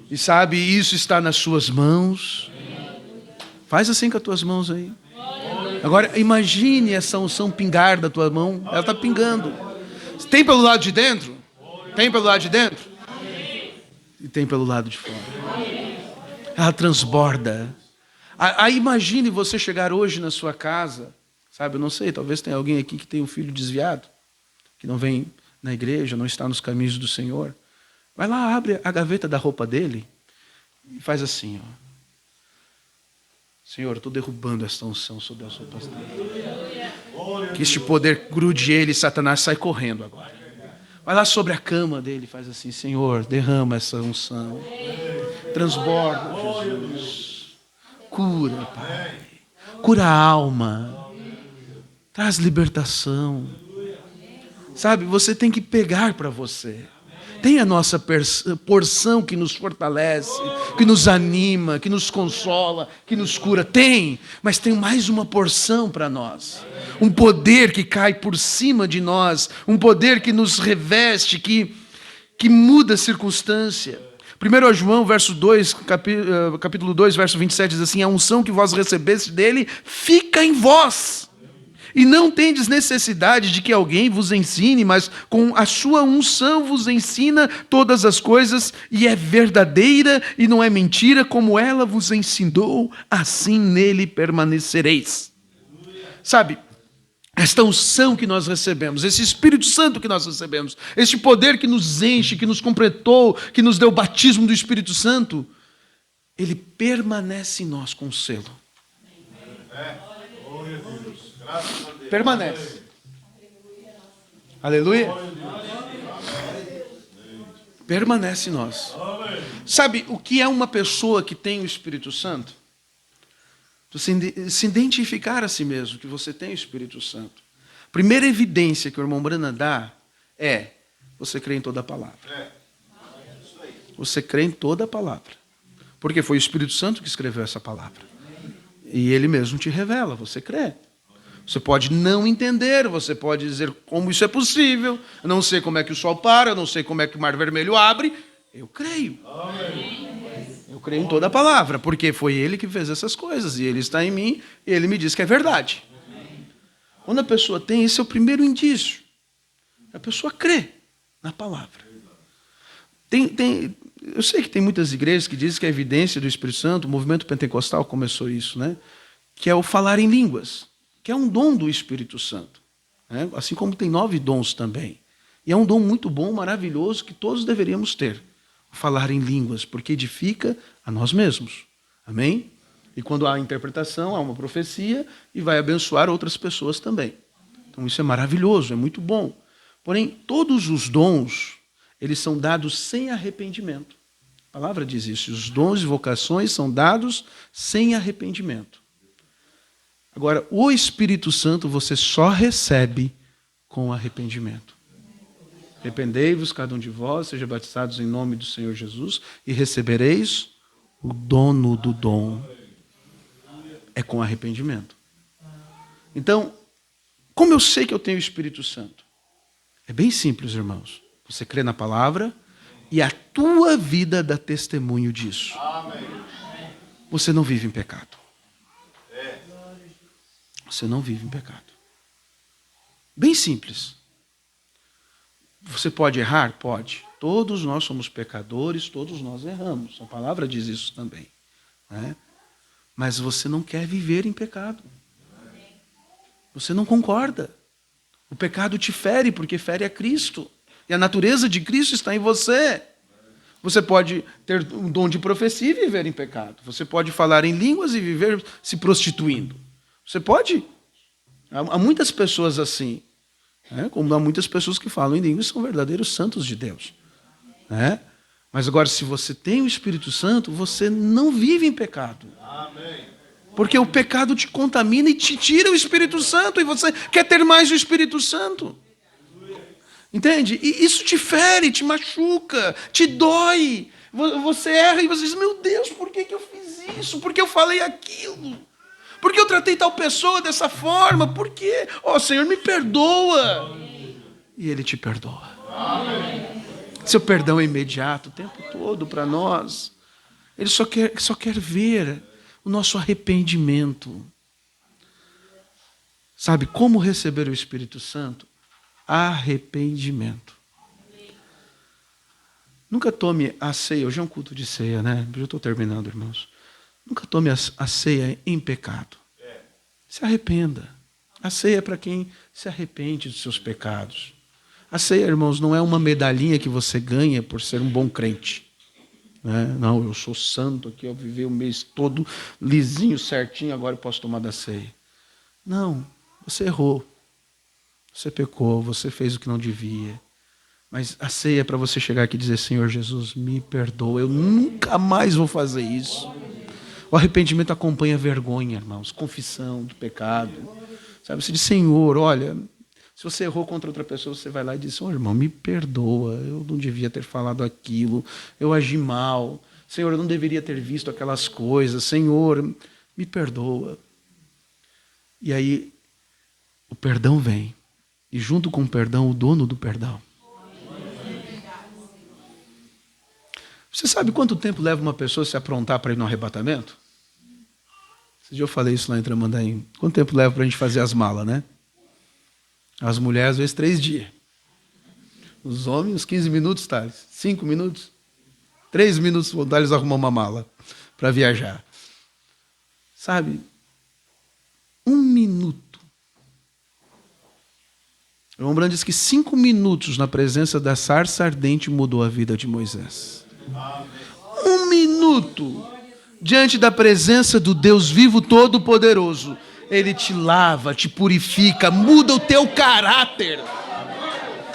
A: e sabe, isso está nas suas mãos. Faz assim com as tuas mãos aí. Agora, imagine essa unção pingar da tua mão, ela está pingando. Tem pelo lado de dentro? Tem pelo lado de dentro? E tem pelo lado de fora. Ela transborda. Aí imagine você chegar hoje na sua casa, sabe, eu não sei, talvez tenha alguém aqui que tem um filho desviado, que não vem na igreja, não está nos caminhos do Senhor. Vai lá, abre a gaveta da roupa dele e faz assim, ó. Senhor, eu estou derrubando esta unção sobre as roupas dele. Que este poder grude ele e Satanás sai correndo agora. Vai lá sobre a cama dele e faz assim, Senhor, derrama essa unção. Transborda, Jesus. Cura, Pai. cura a alma, traz libertação. Sabe, você tem que pegar para você. Tem a nossa porção que nos fortalece, que nos anima, que nos consola, que nos cura. Tem, mas tem mais uma porção para nós. Um poder que cai por cima de nós, um poder que nos reveste, que muda a circunstância. 1 João, capítulo 2, verso 27, diz assim: a unção que vós recebeste dele fica em vós. E não tendes necessidade de que alguém vos ensine, mas com a sua unção vos ensina todas as coisas, e é verdadeira e não é mentira, como ela vos ensinou, assim nele permanecereis. Sabe, esta unção que nós recebemos, esse Espírito Santo que nós recebemos, este poder que nos enche, que nos completou, que nos deu o batismo do Espírito Santo, ele permanece em nós com selo. Permanece. Aleluia. Permanece em nós. Sabe o que é uma pessoa que tem o Espírito Santo? Se identificar a si mesmo que você tem o Espírito Santo. Primeira evidência que o irmão Branham dá é: você crê em toda a palavra. Você crê em toda a palavra. Porque foi o Espírito Santo que escreveu essa palavra. E ele mesmo te revela, você crê. Você pode não entender, você pode dizer como isso é possível, eu não sei como é que o sol para, eu não sei como é que o mar vermelho abre. Eu creio. Eu creio em toda a palavra, porque foi ele que fez essas coisas, e ele está em mim, e ele me diz que é verdade. Quando a pessoa tem, esse é o primeiro indício. A pessoa crê na palavra. Eu sei que tem muitas igrejas que dizem que a evidência do Espírito Santo, o movimento pentecostal começou isso, né? Que é o falar em línguas, que é um dom do Espírito Santo, né? Assim como tem 9 dons também. E é um dom muito bom, maravilhoso, que todos deveríamos ter. O falar em línguas, porque edifica a nós mesmos. Amém? E quando há interpretação, há uma profecia e vai abençoar outras pessoas também. Então isso é maravilhoso, é muito bom. Porém, todos os dons, eles são dados sem arrependimento. A palavra diz isso. Os dons e vocações são dados sem arrependimento. Agora, o Espírito Santo você só recebe com arrependimento. Arrependei-vos, cada um de vós, seja batizados em nome do Senhor Jesus, e recebereis o dono do dom. É com arrependimento. Então, como eu sei que eu tenho o Espírito Santo? É bem simples, irmãos. Você crê na palavra e a tua vida dá testemunho disso. Você não vive em pecado. Você não vive em pecado. Bem simples. Você pode errar? Pode. Todos nós somos pecadores, todos nós erramos. A palavra diz isso também. Né? Mas você não quer viver em pecado. Você não concorda. O pecado te fere, porque fere a Cristo. E a natureza de Cristo está em você. Você pode ter um dom de profecia e viver em pecado. Você pode falar em línguas e viver se prostituindo. Você pode. Há muitas pessoas assim. Né? Como há muitas pessoas que falam em línguas e são verdadeiros santos de Deus. Né? Mas agora, se você tem o Espírito Santo, você não vive em pecado. Amém. Porque o pecado te contamina e te tira o Espírito Santo. E você quer ter mais o Espírito Santo. Entende? E isso te fere, te machuca, te dói. Você erra e você diz: meu Deus, por que eu fiz isso? Por que eu falei aquilo? Por que eu tratei tal pessoa dessa forma? Por quê? Oh, Senhor, me perdoa. E Ele te perdoa. Amém. Seu perdão é imediato, o tempo todo para nós. Ele só quer ver o nosso arrependimento. Sabe como receber o Espírito Santo? Arrependimento. Nunca tome a ceia, hoje é um culto de ceia, né? Eu estou terminando, irmãos. Nunca tome a ceia em pecado. Se arrependa. A ceia é para quem se arrepende dos seus pecados. A ceia, irmãos, não é uma medalhinha que você ganha por ser um bom crente. Né? Não, eu sou santo aqui, eu vivi o mês todo lisinho, certinho, agora eu posso tomar da ceia. Não, você errou. Você pecou, você fez o que não devia. Mas a ceia é para você chegar aqui e dizer: Senhor Jesus, me perdoa, eu nunca mais vou fazer isso. O arrependimento acompanha a vergonha, irmãos, confissão do pecado. Sabe, você diz, Senhor, olha, se você errou contra outra pessoa, você vai lá e diz, irmão, me perdoa, eu não devia ter falado aquilo, eu agi mal, Senhor, eu não deveria ter visto aquelas coisas, Senhor, me perdoa. E aí, o perdão vem, e junto com o perdão, o dono do perdão. Você sabe quanto tempo leva uma pessoa a se aprontar para ir no arrebatamento? Esse dia eu falei isso lá em Tramandaí. Quanto tempo leva para a gente fazer as malas, né? As mulheres, às vezes, 3 dias. Os homens, uns 15 minutos, Thales. 5 minutos. 3 minutos, o Thales arrumar uma mala para viajar. Sabe? 1 minuto. O irmão Branco diz que 5 minutos na presença da sarça ardente mudou a vida de Moisés. 1 minuto diante da presença do Deus vivo todo-poderoso. Ele te lava, te purifica, muda o teu caráter,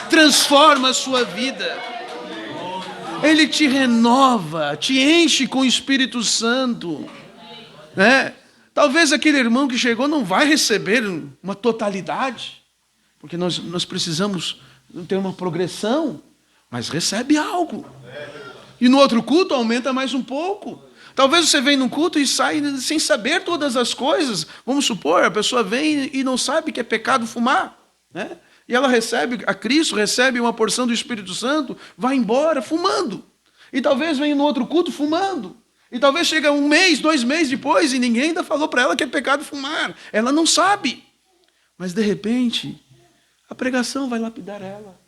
A: transforma a sua vida. Ele te renova, te enche com o Espírito Santo. Né? Talvez aquele irmão que chegou não vai receber uma totalidade, porque nós precisamos ter uma progressão, mas recebe algo. E no outro culto aumenta mais um pouco. Talvez você venha num culto e sai sem saber todas as coisas. Vamos supor, a pessoa vem e não sabe que é pecado fumar. Né? E ela recebe a Cristo, recebe uma porção do Espírito Santo, vai embora fumando. E talvez venha no outro culto fumando. E talvez chegue 1 mês, 2 meses depois e ninguém ainda falou para ela que é pecado fumar. Ela não sabe. Mas de repente, a pregação vai lapidar ela.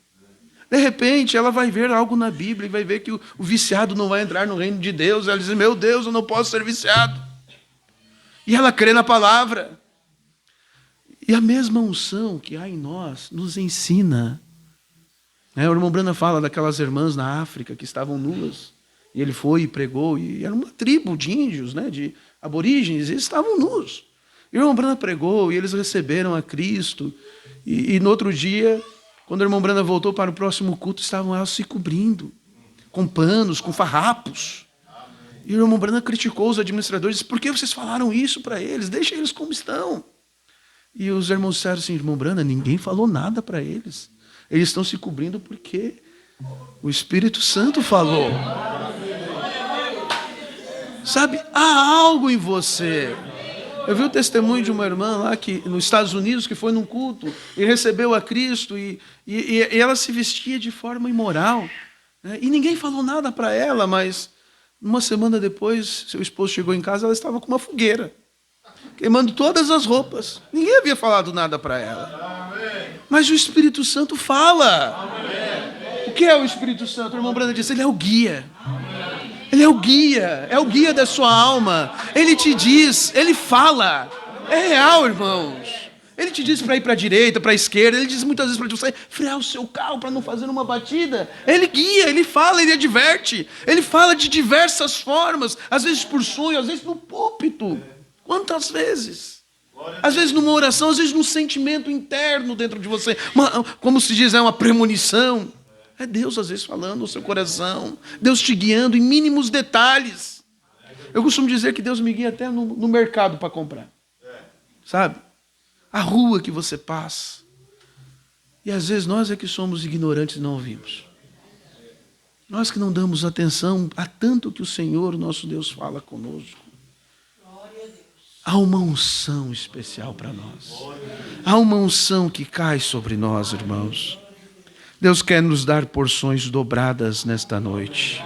A: De repente, ela vai ver algo na Bíblia e vai ver que o viciado não vai entrar no reino de Deus. Ela diz, meu Deus, eu não posso ser viciado. E ela crê na palavra. E a mesma unção que há em nós nos ensina. O irmão Brana fala daquelas irmãs na África que estavam nuas. E ele foi e pregou. E era uma tribo de índios, né, de aborígenes. E eles estavam nus. E o irmão Brana pregou e eles receberam a Cristo. E no outro dia, quando o irmão Brana voltou para o próximo culto, estavam elas se cobrindo, com panos, com farrapos. E o irmão Brana criticou os administradores, disse, por que vocês falaram isso para eles? Deixa eles como estão. E os irmãos disseram assim, irmão Brana, ninguém falou nada para eles. Eles estão se cobrindo porque o Espírito Santo falou. Sabe, há algo em você. Eu vi o testemunho de uma irmã lá nos Estados Unidos que foi num culto e recebeu a Cristo e ela se vestia de forma imoral. Né? E ninguém falou nada para ela, mas 1 semana depois, seu esposo chegou em casa, ela estava com uma fogueira, queimando todas as roupas. Ninguém havia falado nada para ela. Mas o Espírito Santo fala. O que é o Espírito Santo? O irmão Branda disse, ele é o guia. Ele é o guia da sua alma. Ele te diz, ele fala. É real, irmãos. Ele te diz para ir para a direita, para a esquerda. Ele diz muitas vezes para você frear o seu carro para não fazer uma batida. Ele guia, ele fala, ele adverte. Ele fala de diversas formas. Às vezes por sonho, às vezes no púlpito. Quantas vezes? Às vezes numa oração, às vezes num sentimento interno dentro de você. Como se diz, é uma premonição. É Deus às vezes falando no seu coração. Deus te guiando em mínimos detalhes. Eu costumo dizer que Deus me guia até no mercado para comprar. Sabe? A rua que você passa. E às vezes nós é que somos ignorantes e não ouvimos. Nós que não damos atenção a tanto que o Senhor, nosso Deus, fala conosco. Há uma unção especial para nós. Há uma unção que cai sobre nós, irmãos. Deus quer nos dar porções dobradas nesta noite.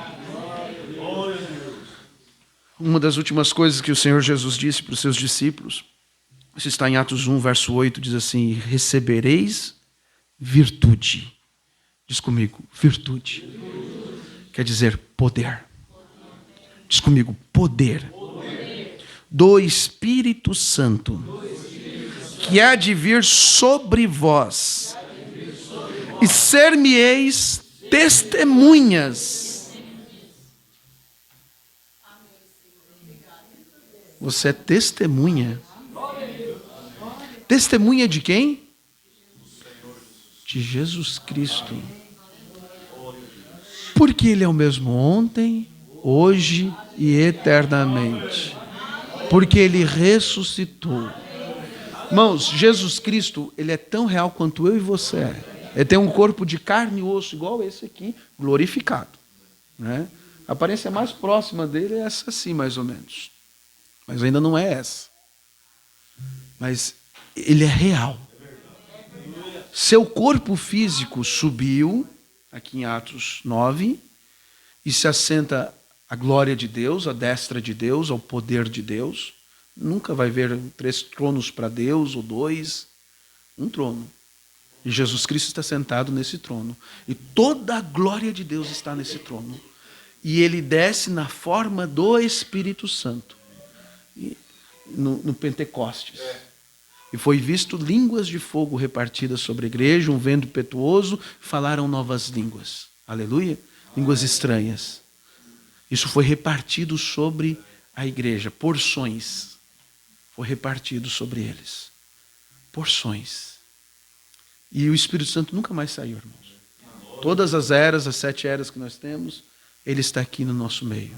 A: Uma das últimas coisas que o Senhor Jesus disse para os seus discípulos, isso está em Atos 1, verso 8, diz assim, recebereis virtude. Diz comigo, virtude. Quer dizer poder. Diz comigo, poder. Do Espírito Santo, que há de vir sobre vós. E ser-me-eis testemunhas. Você é testemunha. Testemunha de quem? De Jesus Cristo. Porque Ele é o mesmo ontem, hoje e eternamente. porque Ele ressuscitou. Irmãos, Jesus Cristo, Ele é tão real quanto eu e você é. Ele tem um corpo de carne e osso, igual esse aqui, glorificado. Né? A aparência mais próxima dele é essa assim, mais ou menos. Mas ainda não é essa. Mas Ele é real. Seu corpo físico subiu, aqui em Atos 9, e se assenta à glória de Deus, à destra de Deus, ao poder de Deus. Nunca vai ver 3 tronos para Deus, ou 2, um trono. E Jesus Cristo está sentado nesse trono. E toda a glória de Deus está nesse trono. E Ele desce na forma do Espírito Santo. No Pentecostes. E foi visto línguas de fogo repartidas sobre a igreja, um vento impetuoso, falaram novas línguas. Aleluia? Línguas estranhas. Isso foi repartido sobre a igreja, porções. Foi repartido sobre eles. Porções. E o Espírito Santo nunca mais saiu, irmãos. Todas as eras, as 7 eras que nós temos, Ele está aqui no nosso meio.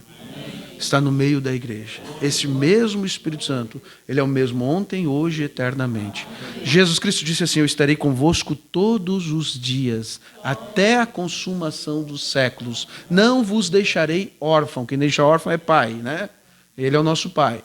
A: Está no meio da igreja. Esse mesmo Espírito Santo, Ele é o mesmo ontem, hoje e eternamente. Jesus Cristo disse assim: eu estarei convosco todos os dias, até a consumação dos séculos. Não vos deixarei órfão. Quem deixa órfão é pai, né? Ele é o nosso pai.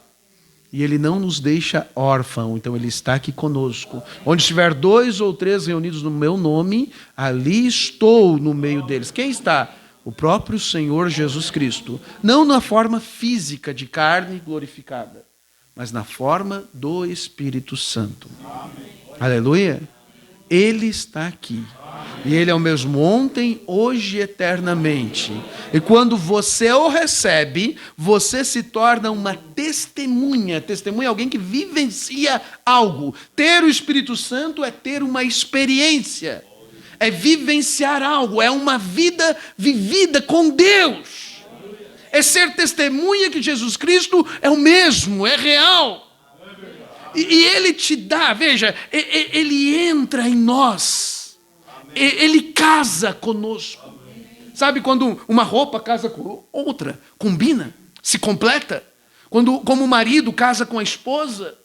A: E Ele não nos deixa órfão, então Ele está aqui conosco. Onde estiver 2 ou 3 reunidos no meu nome, ali estou no meio deles. Quem está? O próprio Senhor Jesus Cristo. Não na forma física de carne glorificada, mas na forma do Espírito Santo. Amém. Aleluia. Ele está aqui. E Ele é o mesmo ontem, hoje e eternamente. E quando você o recebe, você se torna uma testemunha. Testemunha é alguém que vivencia algo. Ter o Espírito Santo é ter uma experiência. É vivenciar algo. É uma vida vivida com Deus. É ser testemunha que Jesus Cristo é o mesmo, é real. E Ele te dá, veja, Ele entra em nós. Ele casa conosco. Sabe quando uma roupa casa com outra? Combina, se completa. Como o marido casa com a esposa.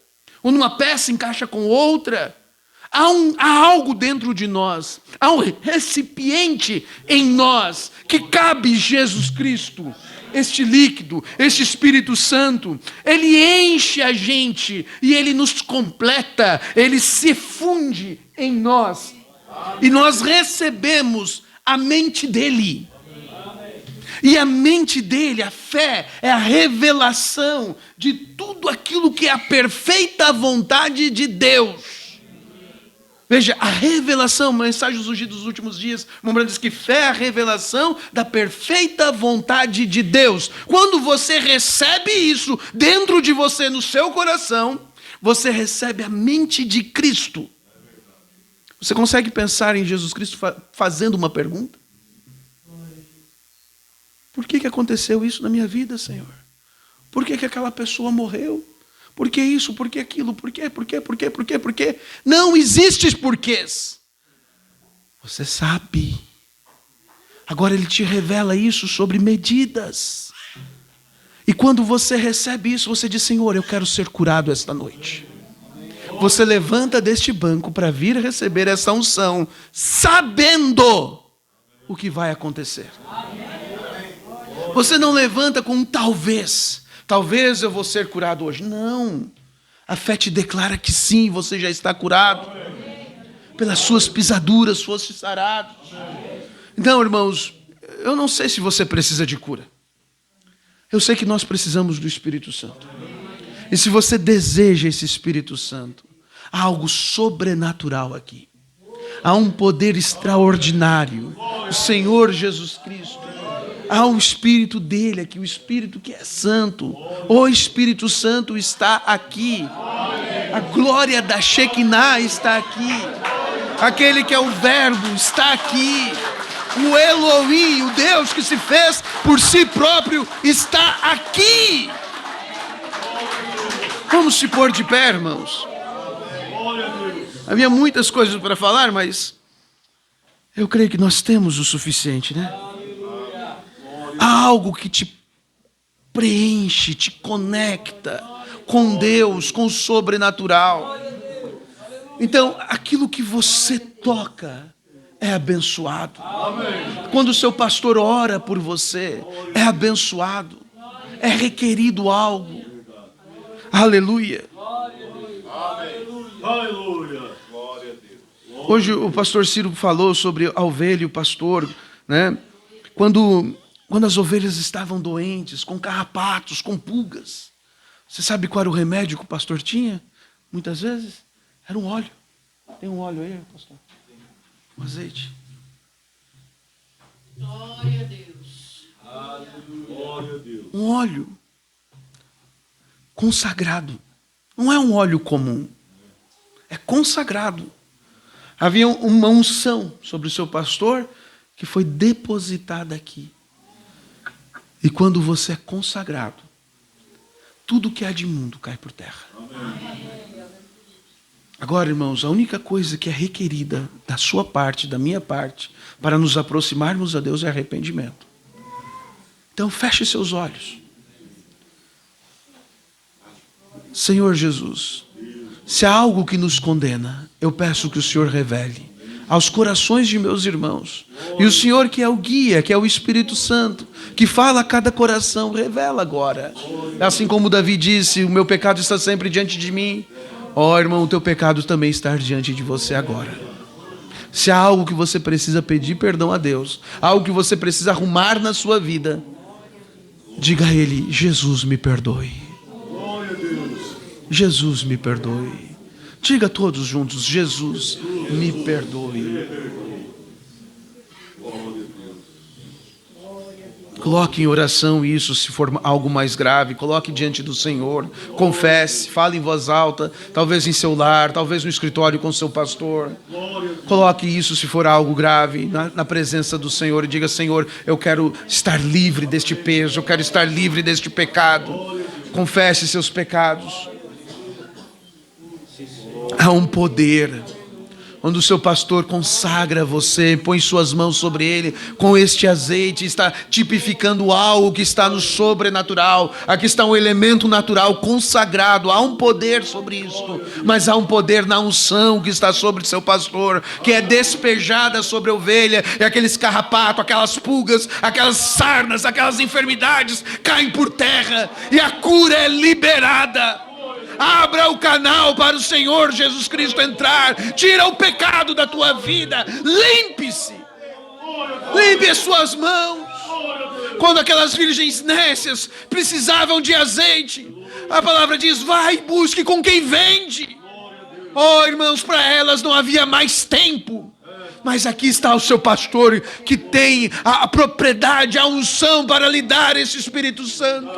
A: Quando uma peça encaixa com outra. Há algo dentro de nós. Há um recipiente em nós que cabe Jesus Cristo. Este líquido, este Espírito Santo, Ele enche a gente e Ele nos completa. Ele se funde em nós. E nós recebemos a mente dEle. E a mente dEle, a fé, é a revelação de tudo aquilo que é a perfeita vontade de Deus. Veja, a revelação, mensagem surgida nos últimos dias, Mombrando diz que fé é a revelação da perfeita vontade de Deus. Quando você recebe isso dentro de você, no seu coração, você recebe a mente de Cristo. Você consegue pensar em Jesus Cristo fazendo uma pergunta? Por que aconteceu isso na minha vida, Senhor? Por que aquela pessoa morreu? Por que isso? Por que aquilo? Por quê? Por quê? Por quê? Por quê? Por quê? Não existe porquês. Você sabe. Agora Ele te revela isso sobre medidas. E quando você recebe isso, você diz: Senhor, eu quero ser curado esta noite. Você levanta deste banco para vir receber essa unção, sabendo o que vai acontecer. Você não levanta com um talvez. Talvez eu vou ser curado hoje. Não. A fé te declara que sim, você já está curado. Pelas suas pisaduras foste sarado. Então, irmãos, eu não sei se você precisa de cura. Eu sei que nós precisamos do Espírito Santo. E se você deseja esse Espírito Santo, há algo sobrenatural aqui. Há um poder extraordinário. O Senhor Jesus Cristo. Há o Espírito dele aqui, o Espírito que é santo. O Espírito Santo está aqui. A glória da Shekinah está aqui. Aquele que é o Verbo está aqui. O Elohim, o Deus que se fez por si próprio, está aqui. Vamos se pôr de pé, irmãos. Havia muitas coisas para falar, mas eu creio que nós temos o suficiente, né? Há algo que te preenche, te conecta. com Deus, com o sobrenatural. Então, aquilo que você toca é abençoado. Quando o seu pastor ora por você, é abençoado. É requerido algo. Aleluia. Hoje o pastor Ciro falou sobre a ovelha e o pastor, né? Quando as ovelhas estavam doentes, com carrapatos, com pulgas. Você sabe qual era o remédio que o pastor tinha? Muitas vezes era um óleo. Tem um óleo aí, pastor? Um azeite.
B: Glória a Deus.
A: Um óleo consagrado. Não é um óleo comum. É consagrado. Havia uma unção sobre o seu pastor que foi depositada aqui. E quando você é consagrado, tudo que há de mundo cai por terra. Agora, irmãos, a única coisa que é requerida da sua parte, da minha parte, para nos aproximarmos a Deus é arrependimento. Então, feche seus olhos. Senhor Jesus, se há algo que nos condena, eu peço que o Senhor revele aos corações de meus irmãos. E o Senhor, que é o guia, que é o Espírito Santo, que fala a cada coração, revela agora. Assim como Davi disse, o meu pecado está sempre diante de mim. Ó, irmão, o teu pecado também está diante de você agora. Se há algo que você precisa pedir perdão a Deus, algo que você precisa arrumar na sua vida, diga a Ele: Jesus, me perdoe. Jesus, me perdoe. Diga todos juntos: Jesus, me perdoe. Coloque em oração isso, se for algo mais grave, coloque diante do Senhor, confesse, fale em voz alta, talvez em seu lar, talvez no escritório com seu pastor. Coloque isso, se for algo grave, na presença do Senhor e diga: Senhor, eu quero estar livre deste peso, eu quero estar livre deste pecado. Confesse seus pecados. Há um poder quando o seu pastor consagra você, põe suas mãos sobre ele com este azeite, está tipificando algo que está no sobrenatural. Aqui está um elemento natural consagrado. Há um poder sobre isso, mas há um poder na unção que está sobre o seu pastor, que é despejada sobre a ovelha, e aqueles carrapatos, aquelas pulgas, aquelas sarnas, aquelas enfermidades caem por terra e a cura é liberada. Abra o canal para o Senhor Jesus Cristo entrar. Tira o pecado da tua vida. Limpe-se. Limpe as suas mãos. Quando aquelas virgens nécias precisavam de azeite, a palavra diz: vai e busque com quem vende. Oh, irmãos, para elas não havia mais tempo. Mas aqui está o seu pastor, que tem a propriedade, a unção para lhe dar esse Espírito Santo.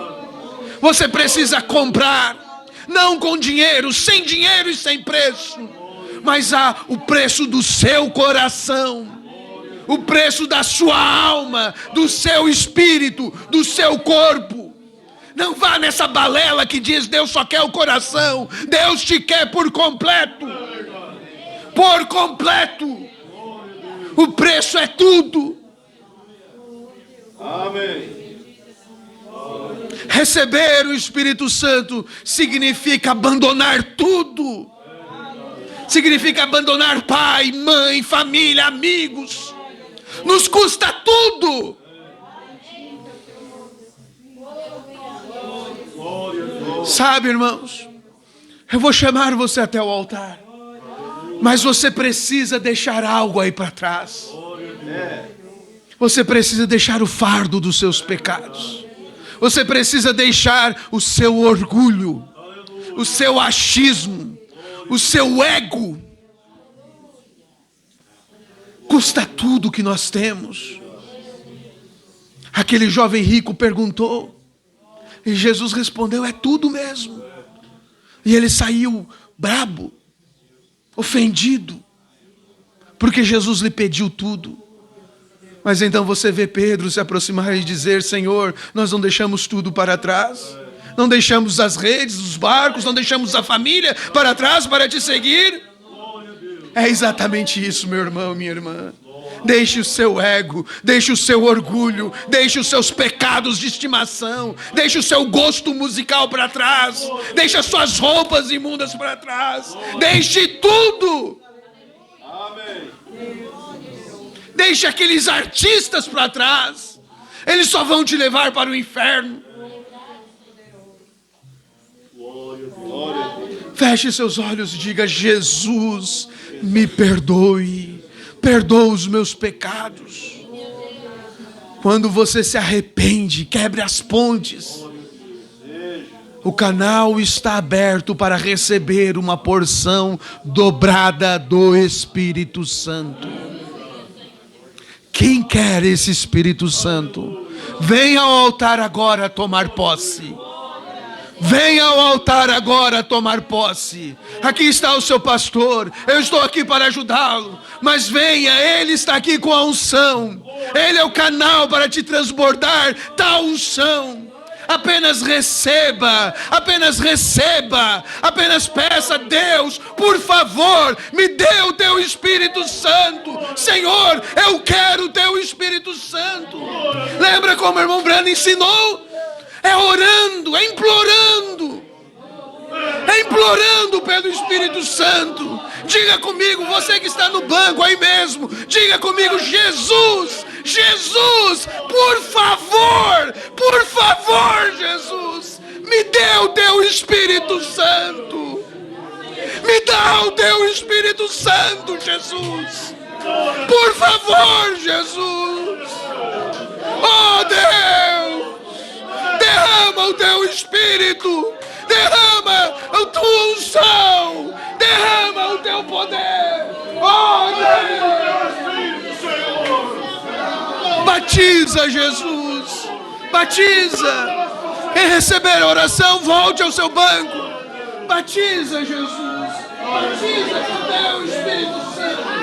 A: Você precisa comprar. Não com dinheiro, sem dinheiro e sem preço, mas há o preço do seu coração, o preço da sua alma, do seu espírito, do seu corpo. Não vá nessa balela que diz: Deus só quer o coração. Deus te quer por completo. Por completo. O preço é tudo. Amém. Receber o Espírito Santo significa abandonar tudo. Significa abandonar pai, mãe, família, amigos. Nos custa tudo. Sabe, irmãos, eu vou chamar você até o altar, mas você precisa deixar algo aí para trás. Você precisa deixar o fardo dos seus pecados. Você precisa deixar o seu orgulho, o seu achismo, o seu ego. Custa tudo que nós temos. Aquele jovem rico perguntou, e Jesus respondeu: é tudo mesmo. E ele saiu brabo, ofendido, porque Jesus lhe pediu tudo. Mas então você vê Pedro se aproximar e dizer: Senhor, nós não deixamos tudo para trás. Não deixamos as redes, os barcos, não deixamos a família para trás para te seguir. É exatamente isso, meu irmão, minha irmã. Deixe o seu ego, deixe o seu orgulho, deixe os seus pecados de estimação, deixe o seu gosto musical para trás, deixe as suas roupas imundas para trás, deixe tudo. Deixe aqueles artistas para trás, eles só vão te levar para o inferno. Feche seus olhos e diga: Jesus, me perdoe. Perdoa os meus pecados. Quando você se arrepende, quebre as pontes. O canal está aberto para receber uma porção dobrada do Espírito Santo. Quem quer esse Espírito Santo? Venha ao altar agora tomar posse. Venha ao altar agora tomar posse. Aqui está o seu pastor. Eu estou aqui para ajudá-lo. Mas venha, ele está aqui com a unção. Ele é o canal para te transbordar tal unção. Apenas receba, apenas receba, apenas peça a Deus: por favor, me dê o teu Espírito Santo. Senhor, eu quero o teu Espírito Santo. Lembra como o irmão Brando ensinou? É orando, é implorando pelo Espírito Santo. Diga comigo, você que está no banco aí mesmo, diga comigo: Jesus, Jesus, por favor, Jesus, me dê o teu Espírito Santo. Me dá o teu Espírito Santo, Jesus. Por favor, Jesus. Oh Deus, derrama o teu Espírito, derrama a tua unção, derrama o teu poder. Oh Deus, batiza, Jesus, batiza. Quem receber a oração, volte ao seu banco. Batiza, Jesus, batiza com o teu Espírito Santo.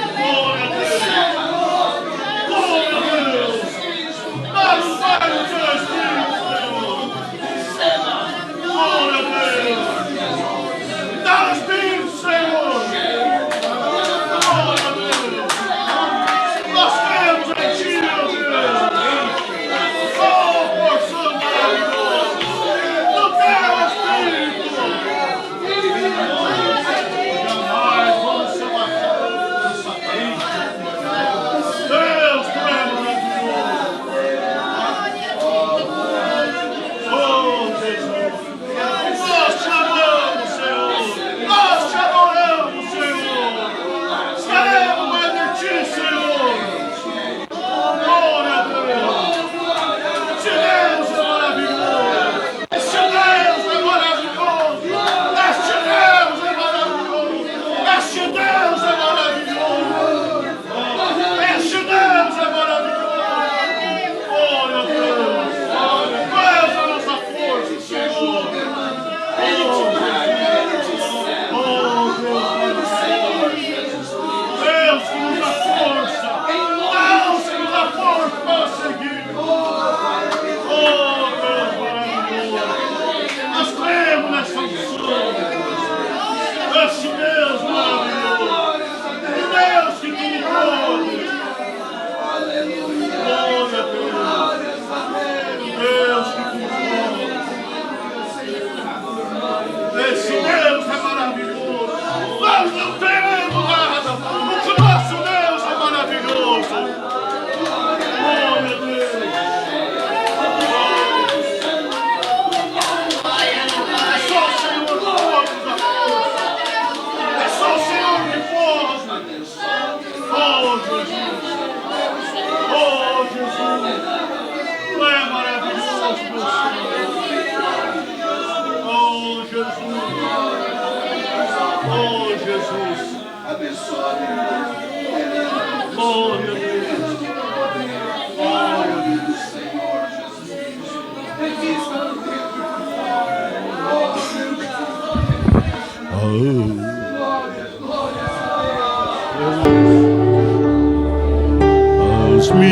A: Oh.